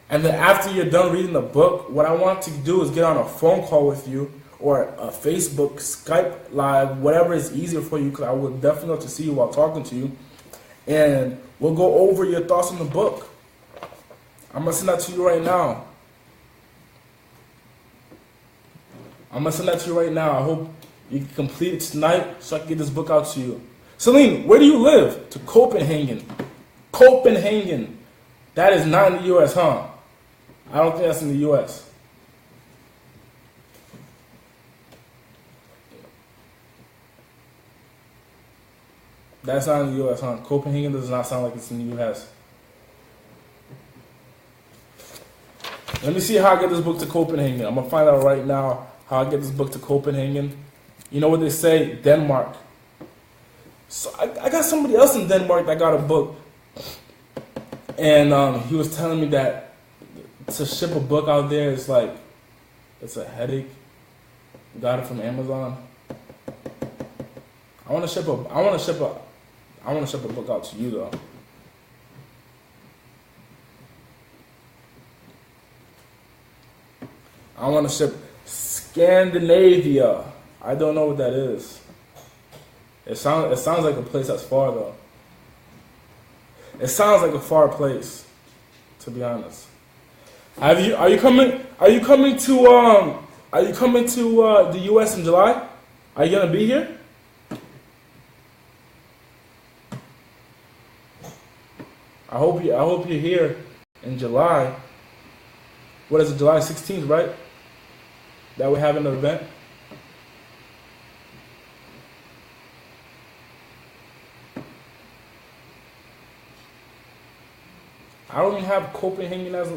and then after you're done reading the book, what I want to do is get on a phone call with you or a Facebook, Skype Live, whatever is easier for you, because I would definitely love to see you while talking to you, and we'll go over your thoughts on the book. I'm going to send that to you right now. I hope you can complete it tonight so I can get this book out to you. Celine, where do you live? To Copenhagen. Copenhagen. That is not in the U.S., huh? I don't think that's in the U.S. That's not in the U.S., huh? Copenhagen does not sound like it's in the U.S. Let me see how I get this book to Copenhagen. I'm going to find out right now how I get this book to Copenhagen. You know what they say? Denmark. So I got somebody else in Denmark that got a book. And he was telling me that to ship a book out there is like, it's a headache. Got it from Amazon. I want to ship a book out to you though. I want to ship Scandinavia. I don't know what that is. It sounds like a place that's far though. It sounds like a far place, to be honest. Are you coming to the US in July? Are you gonna be here? I hope you're here in July. What is it, July 16th, right? That we're having an event. I don't even have Copenhagen as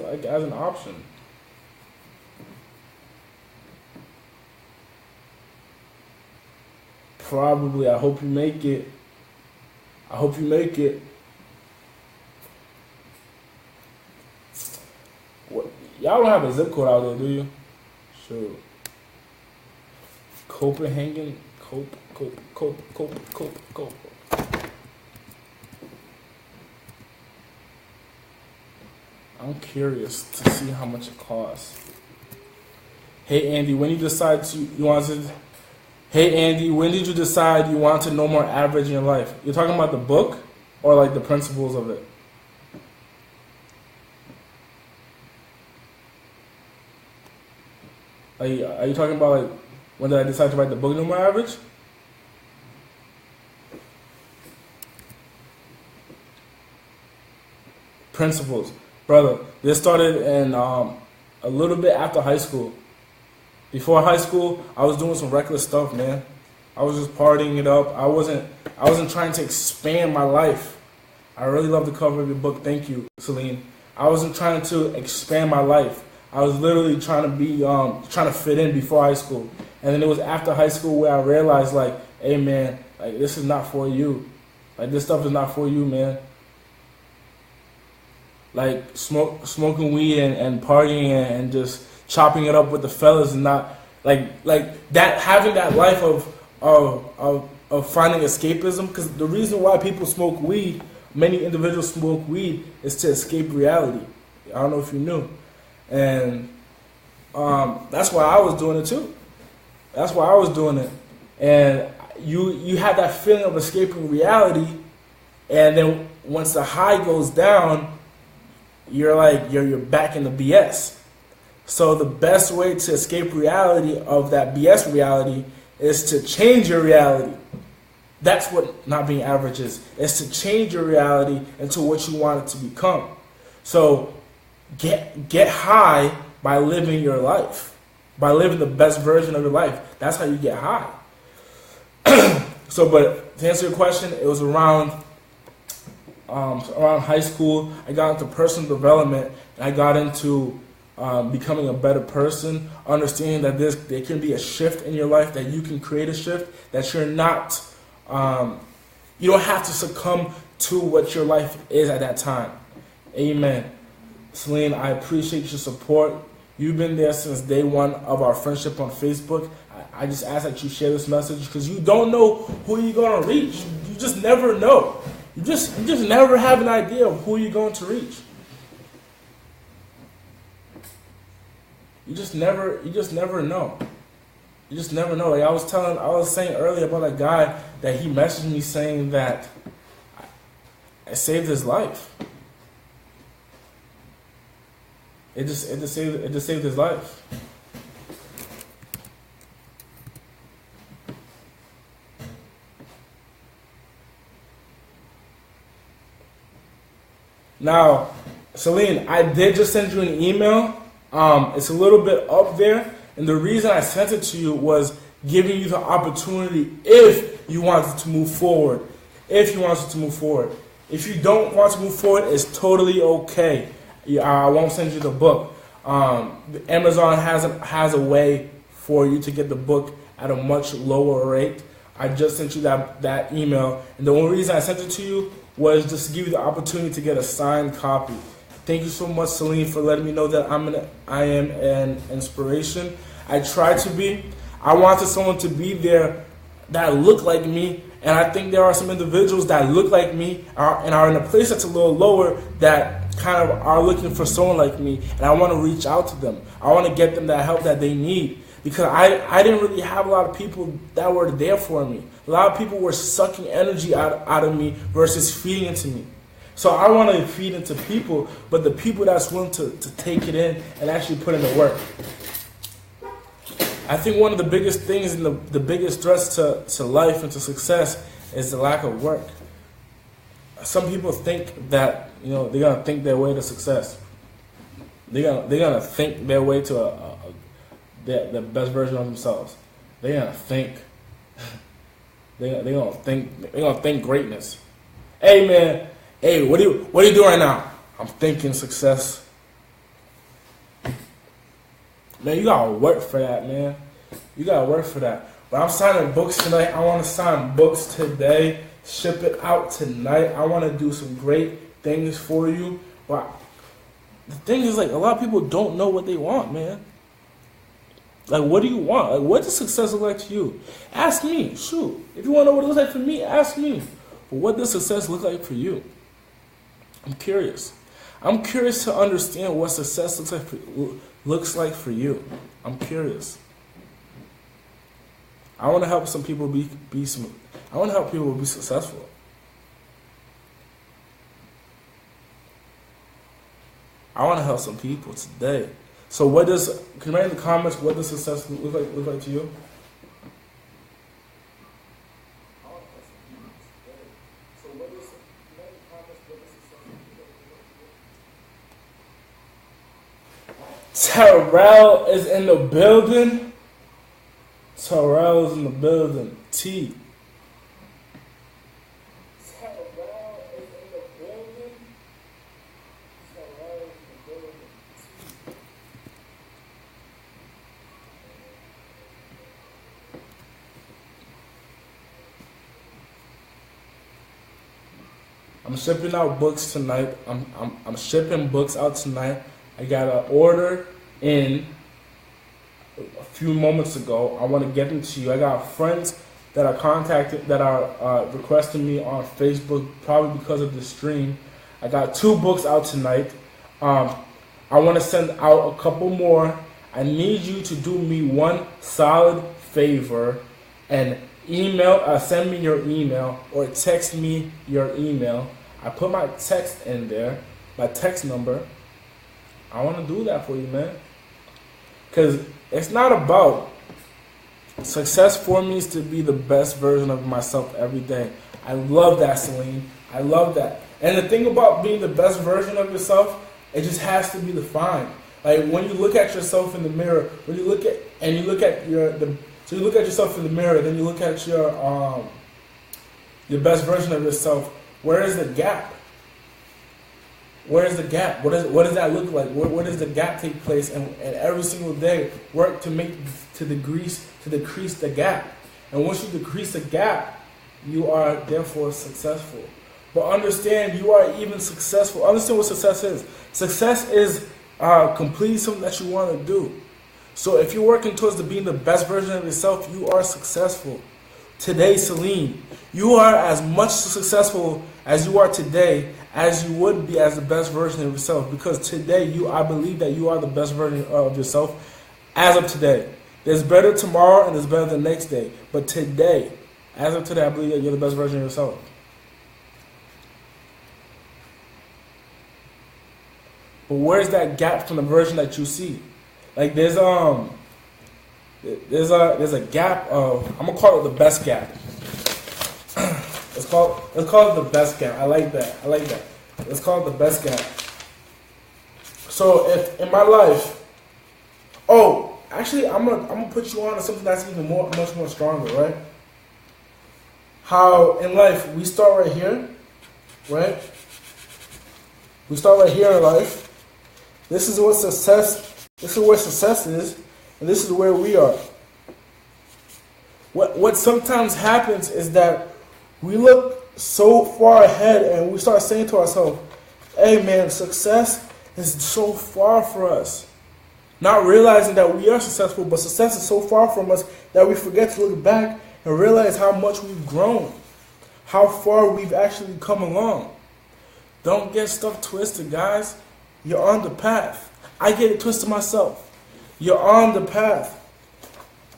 an option. Probably. I hope you make it. What? Y'all don't have a zip code out there, do you? Sure. Copenhagen. Cope. I'm curious to see how much it costs. Hey Andy, when did you decide you want to know more average in your life? You're talking about the book or like the principles of it? Are you talking about like when did I decide to write the book No More Average? Principles. Brother, this started in a little bit after high school. Before high school, I was doing some reckless stuff, man. I was just partying it up. I wasn't trying to expand my life. I really love the cover of your book. Thank you, Celine. I wasn't trying to expand my life. I was literally trying to fit in before high school. And then it was after high school where I realized, like, hey, man, like, this is not for you. Like, this stuff is not for you, man. Like, smoking weed and partying and just chopping it up with the fellas and not like that, having that life of finding escapism. Because the reason why people smoke weed, many individuals smoke weed, is to escape reality. I don't know if you knew, and that's why I was doing it too. That's why I was doing it, and you have that feeling of escaping reality, and then once the high goes down, you're back in the BS. So the best way to escape reality of that BS reality is to change your reality. That's what not being average is to change your reality into what you want it to become. So get high by living your life, by living the best version of your life. That's how you get high. So, but to answer your question, it was around high school. I got into personal development, and I got into becoming a better person, understanding that there can be a shift in your life, that you can create a shift, that you're not, you don't have to succumb to what your life is at that time. Amen. Celine, I appreciate your support. You've been there since day one of our friendship on Facebook. I just ask that you share this message because you don't know who you're going to reach. You just never know. You just never have an idea of who you're going to reach. You just never know. You just never know. Like I was saying earlier about that guy that he messaged me saying that I saved his life. It just saved his life. Now, Celine, I did just send you an email. It's a little bit up there, and the reason I sent it to you was giving you the opportunity if you wanted to move forward. If you wanted to move forward. If you don't want to move forward, it's totally okay. I won't send you the book. Amazon has a way for you to get the book at a much lower rate. I just sent you that email, and the only reason I sent it to you was just to give you the opportunity to get a signed copy. Thank you so much, Celine, for letting me know that I am an inspiration. I try to be. I wanted someone to be there that looked like me, and I think there are some individuals that look like me and are in a place that's a little lower that kind of are looking for someone like me, and I want to reach out to them. I want to get them that help that they need, because I didn't really have a lot of people that were there for me. A lot of people were sucking energy out of me versus feeding into me. So I want to feed into people, but the people that's willing to take it in and actually put in the work. I think one of the biggest things and the biggest threats to life and to success is the lack of work. Some people think that they're gonna think their way to success. They're gonna think their way to the best version of themselves. They're gonna think. They're gonna think greatness. Hey man, what are you doing right now? I'm thinking success. Man, you gotta work for that, man. You gotta work for that. But I'm signing books tonight. I want to sign books today. Ship it out tonight. I want to do some great things for you. But the thing is, like, a lot of people don't know what they want, man. Like, what do you want? Like, what does success look like to you? Ask me. Shoot. If you want to know what it looks like for me, ask me. But what does success look like for you? I'm curious. I'm curious to understand what success looks like for you. I'm curious. I want to help some people I want to help people be successful. I want to help some people today. So can you write in the comments, what does success look like to you? Terrell is in the building. Terrell is in the building. T. Terrell is in the building. Terrell is in the building. I'm shipping out books tonight. I'm shipping books out tonight. I got an order in few moments ago. I want to get them to you. I got friends that are requesting me on Facebook, probably because of the stream. I got 2 books out tonight. I want to send out a couple more. I need you to do me one solid favor and send me your email or text me your email. I put my text in there, my text number. I want to do that for you, man. Because it's not about success for me is to be the best version of myself every day. I love that, Celine. I love that. And the thing about being the best version of yourself, it just has to be defined. Like when you look at yourself in the mirror, so you look at yourself in the mirror, then you look at your best version of yourself. Where is the gap? Where is the gap? What does that look like? Where does the gap take place? And every single day, work to decrease the gap. And once you decrease the gap, you are therefore successful. But understand, you are even successful. Understand what success is. Success is completing something that you want to do. So if you're working towards being the best version of yourself, you are successful. Today, Celine, you are as much successful as you are today as you would be as the best version of yourself. Because today, I believe that you are the best version of yourself as of today. There's better tomorrow and there's better the next day. But today, as of today, I believe that you're the best version of yourself. But where's that gap from the version that you see? Like there's a gap of, I'm gonna call it the best gap. Let's call it the best gap. I like that. Let's call it the best gap. So if in my life, actually I'm gonna put you on to something that's even much more stronger, right? How in life we start right here, right? We start right here in life. This is where success is, and this is where we are. What sometimes happens is that we look so far ahead and we start saying to ourselves, hey man, success is so far for us. Not realizing that we are successful, but success is so far from us that we forget to look back and realize how much we've grown, how far we've actually come along. Don't get stuff twisted, guys. You're on the path. I get it twisted myself. You're on the path.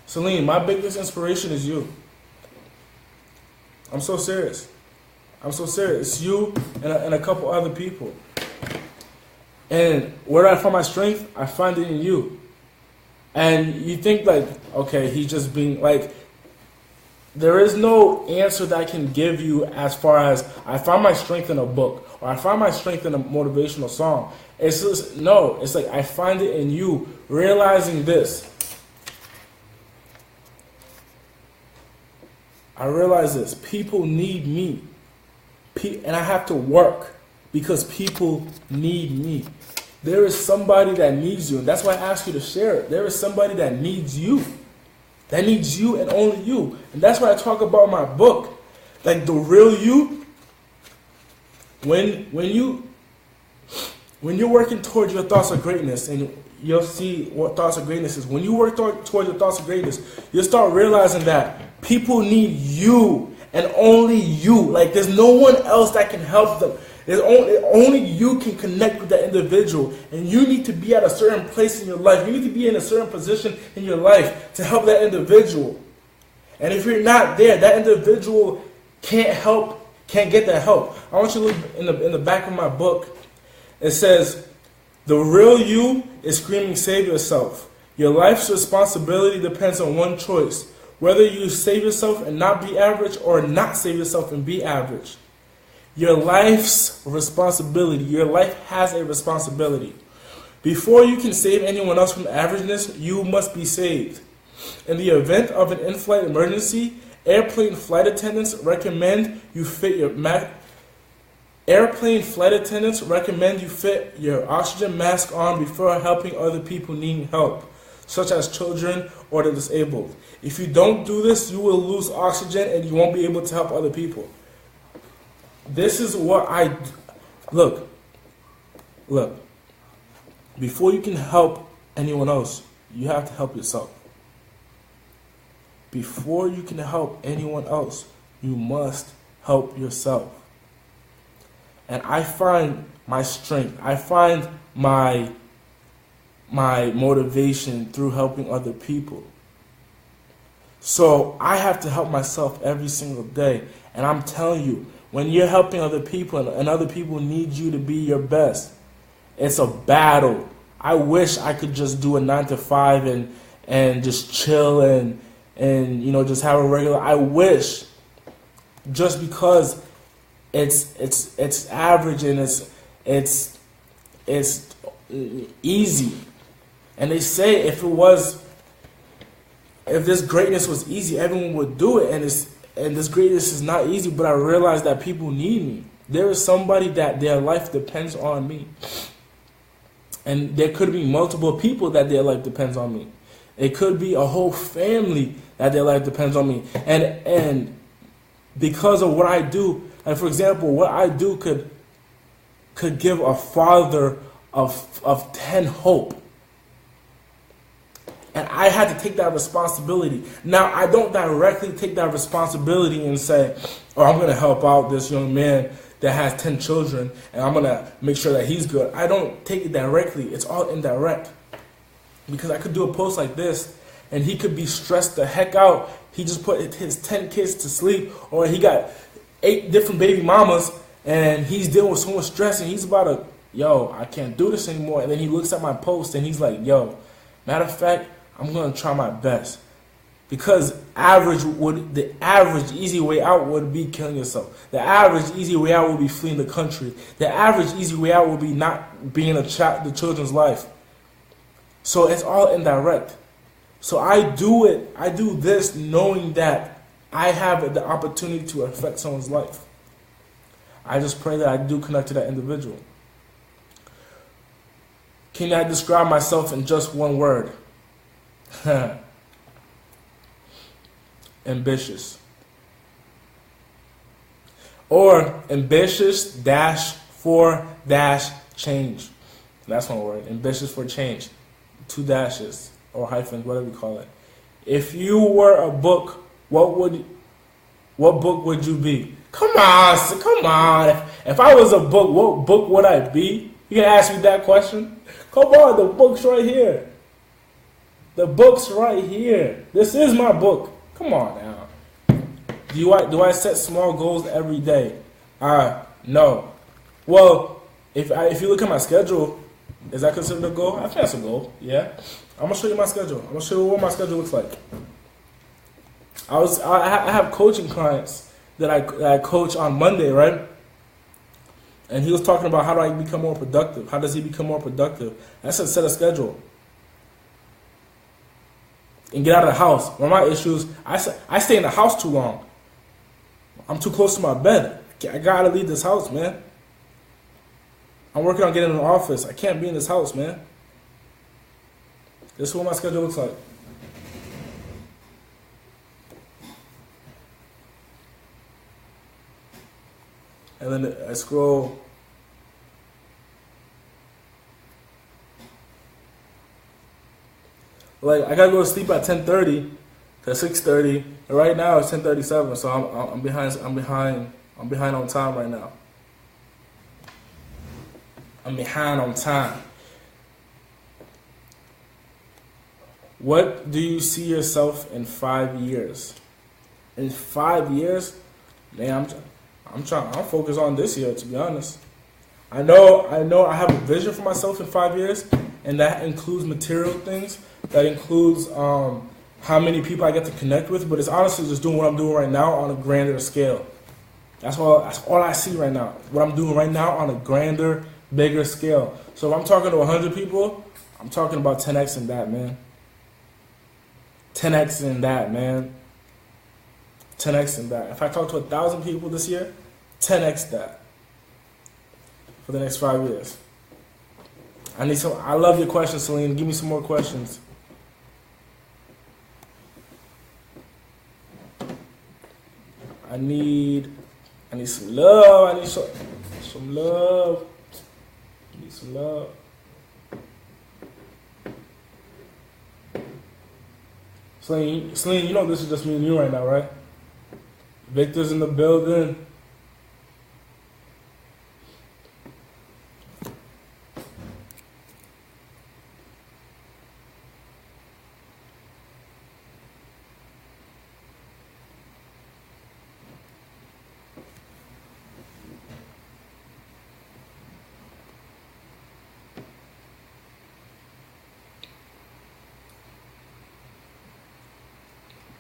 Celine, my biggest inspiration is you. I'm so serious. It's you and a couple other people. And where do I find my strength? I find it in you. And you think like, okay, he's just being like, there is no answer that I can give you as far as I find my strength in a book or I find my strength in a motivational song. It's just, no, it's like I find it in you realizing this. I realize this. People need me. And I have to work because people need me. There is somebody that needs you. And that's why I asked you to share it. There is somebody that needs you. That needs you and only you. And that's why I talk about in my book. Like the real you. When you're working towards your thoughts of greatness, and you'll see what thoughts of greatness is. When you work towards your thoughts of greatness, you'll start realizing that people need you and only you. Like there's no one else that can help them. There's only you can connect with that individual, and you need to be at a certain place in your life. You need to be in a certain position in your life to help that individual. And if you're not there, that individual can't get that help. I want you to look in the back of my book. It says, the real you is screaming, save yourself. Your life's responsibility depends on one choice. Whether you save yourself and not be average or not save yourself and be average. Your life's responsibility. Your life has a responsibility. Before you can save anyone else from averageness, you must be saved. In the event of an in-flight emergency, airplane flight attendants recommend you fit your oxygen mask on before helping other people needing help, such as children or the disabled. If you don't do this, you will lose oxygen and you won't be able to help other people. This is what look. Before you can help anyone else, you have to help yourself. before you can help anyone else, you must help yourself. And I find my strength, I find my motivation through helping other people. So I have to help myself every single day. And I'm telling you, when you're helping other people and other people need you to be your best, it's a battle. I wish I could just do a 9 to 5 and just chill and just have a regular. I wish, just because it's average and it's easy. And they say if this greatness was easy, everyone would do it. And this greatness is not easy, but I realize that people need me. There is somebody that their life depends on me. And there could be multiple people that their life depends on me. It could be a whole family that their life depends on me. And because of what I do, like for example, what I do could give a father of 10 hope. And I had to take that responsibility. Now, I don't directly take that responsibility and say, oh, I'm going to help out this young man that has 10 children, and I'm going to make sure that he's good. I don't take it directly. It's all indirect. Because I could do a post like this, and he could be stressed the heck out. He just put his 10 kids to sleep, or he got 8 different baby mamas, and he's dealing with so much stress, and he's about to, yo, I can't do this anymore. And then he looks at my post, and he's like, yo, matter of fact, I'm going to try my best. Because the average easy way out would be killing yourself. The average easy way out would be fleeing the country. The average easy way out would be not being the children's life. So it's all indirect. So I do this knowing that I have the opportunity to affect someone's life. I just pray that I do connect to that individual. Can I describe myself in just one word? Ambitious. Or ambitious -for change. That's one word. Ambitious for change. 2 dashes or hyphens, whatever you call it. If you were a book, what book would you be? Come on. If I was a book, what book would I be? You can ask me that question. Come on, the book's right here. The book's right here. This is my book. Come on now. Do I set small goals every day? No. Well, if you look at my schedule, is that considered a goal? I think that's a goal. Yeah. I'm gonna show you my schedule. I'm gonna show you what my schedule looks like. I have coaching clients that I coach on Monday, right? And he was talking about how do I become more productive? How does he become more productive? I said set a schedule. And get out of the house. One of my issues, I stay in the house too long. I'm too close to my bed. I gotta leave this house, man. I'm working on getting an office. I can't be in this house, man. This is what my schedule looks like. And then I scroll. Like, I gotta go to sleep at 10:30 to 6:30. Right now it's 10:37, so I'm behind on time right now. I'm behind on time. What do you see yourself in 5 years? In 5 years, man, I'm focused on this year, to be honest. I know I have a vision for myself in 5 years, and that includes material things. That includes how many people I get to connect with, but it's honestly just doing what I'm doing right now on a grander scale. That's all I see right now. What I'm doing right now on a grander, bigger scale. So if I'm talking to 100 people, I'm talking about 10x in that, man. 10x in that, man. 10x in that. If I talk to 1,000 people this year, 10x that. For the next 5 years. I love your questions, Celine. Give me some more questions. I need some love. I need some love. I need some love. Celine, you know this is just me and you right now, right? Victor's in the building.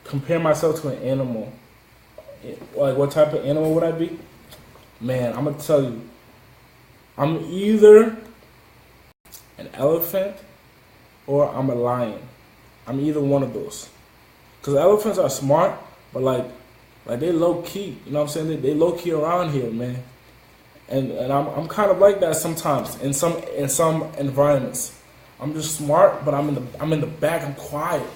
Compare myself to an animal. Like, what type of animal would I be? Man, I'm gonna tell you. I'm either an elephant or I'm a lion. I'm either one of those. Cause elephants are smart, but like they low key. You know what I'm saying? They low key around here, man. And I'm kind of like that sometimes in some environments. I'm just smart, but I'm in the back. I'm quiet.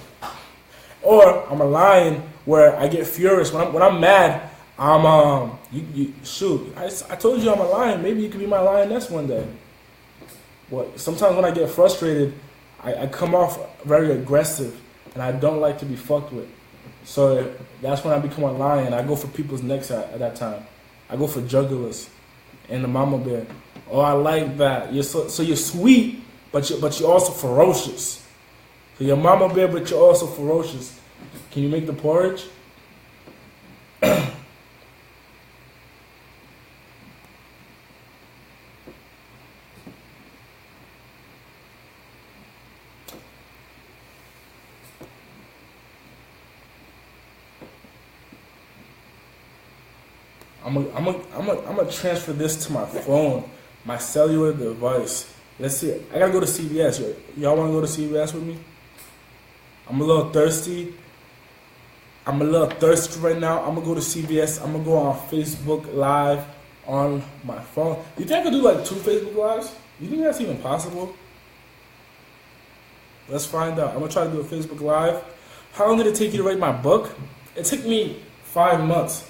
Or I'm a lion where I get furious when I'm mad. Shoot. I told you I'm a lion. Maybe you could be my lioness one day. But sometimes when I get frustrated, I come off very aggressive, and I don't like to be fucked with. So that's when I become a lion. I go for people's necks at that time. I go for jugglers and the mama bear. Oh, I like that. So you're sweet, but you're also ferocious. So you're mama bear, but you're also ferocious. Can you make the porridge? I'm gonna transfer this to my phone, my cellular device. Let's see. I gotta go to CVS. Y'all wanna go to CVS with me? I'm a little thirsty. Right now. I'm gonna go to CVS. I'm gonna go on Facebook Live on my phone. You think I could do like 2 Facebook Lives? You think that's even possible? Let's find out. I'm gonna try to do a Facebook Live. How long did it take you to write my book? It took me 5 months.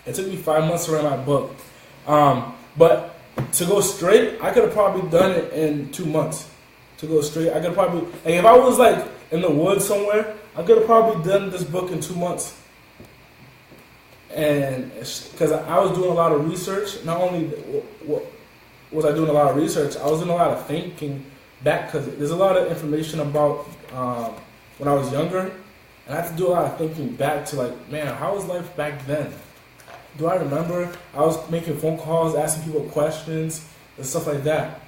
It took me 5 months to write my book. But to go straight, I could have probably done it in 2 months. To go straight, I could have probably, like, if I was like in the woods somewhere, I could have probably done this book in 2 months. And because I was doing a lot of research, not only was I doing a lot of research, I was doing a lot of thinking back, because there's a lot of information about when I was younger, and I had to do a lot of thinking back to, like, man, how was life back then? Do I remember? I was making phone calls, asking people questions, and stuff like that.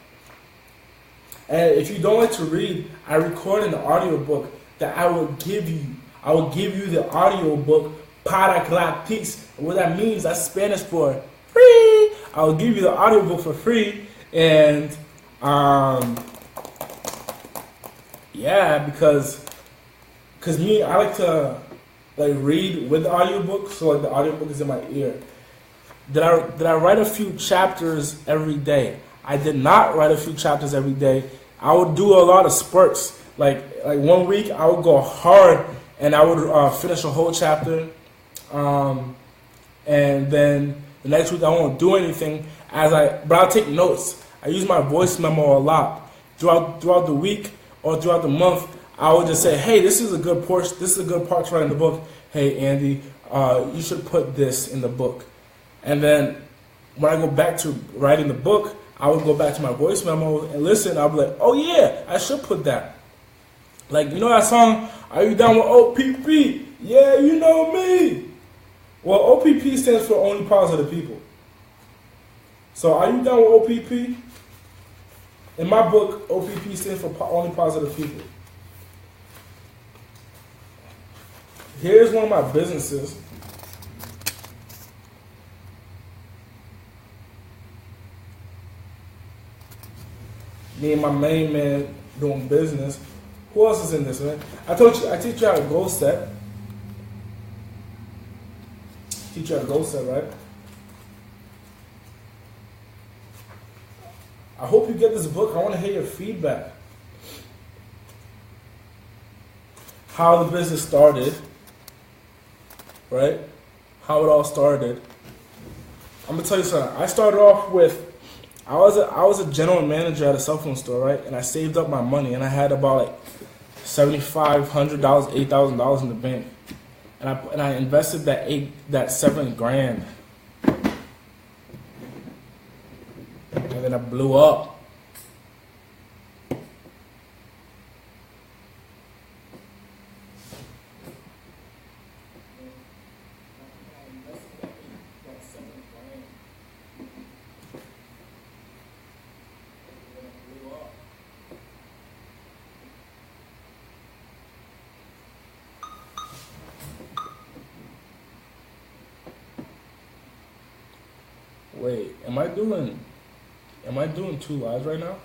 And if you don't like to read, I recorded an audiobook that I will give you. I will give you the audiobook para gratis. What that means, that's Spanish for free. I will give you the audiobook for free. And yeah, because me, I like to like read with the audiobook, so like the audiobook is in my ear. Did I write a few chapters every day? I did not write a few chapters every day. I would do a lot of spurts. Like 1 week, I would go hard and I would finish a whole chapter. And then the next week I won't do anything. But I'll take notes. I use my voice memo a lot. Throughout the week or throughout the month, I would just say, hey, this is a good portion. This is a good part to write in the book. Hey, Andy, you should put this in the book. And then when I go back to writing the book, I would go back to my voice memo and listen. I'll be like, oh yeah, I should put that. Like, you know that song, Are You Down with OPP? Yeah, you know me. Well, OPP stands for Only Positive People. So are you down with OPP? In my book, OPP stands for Only Positive People. Here's one of my businesses. Me and my main man doing business. Who else is in this, man? I teach you how to goal set. Teach you how to goal set, right? I hope you get this book. I want to hear your feedback. How the business started, right? How it all started. I'm gonna tell you something. I started off with, I was a general manager at a cell phone store, right? And I saved up my money, and I had about like $7,500, $8,000 in the bank, and I invested that $7,000, and then I blew up. Wait, am I doing 2 lives right now?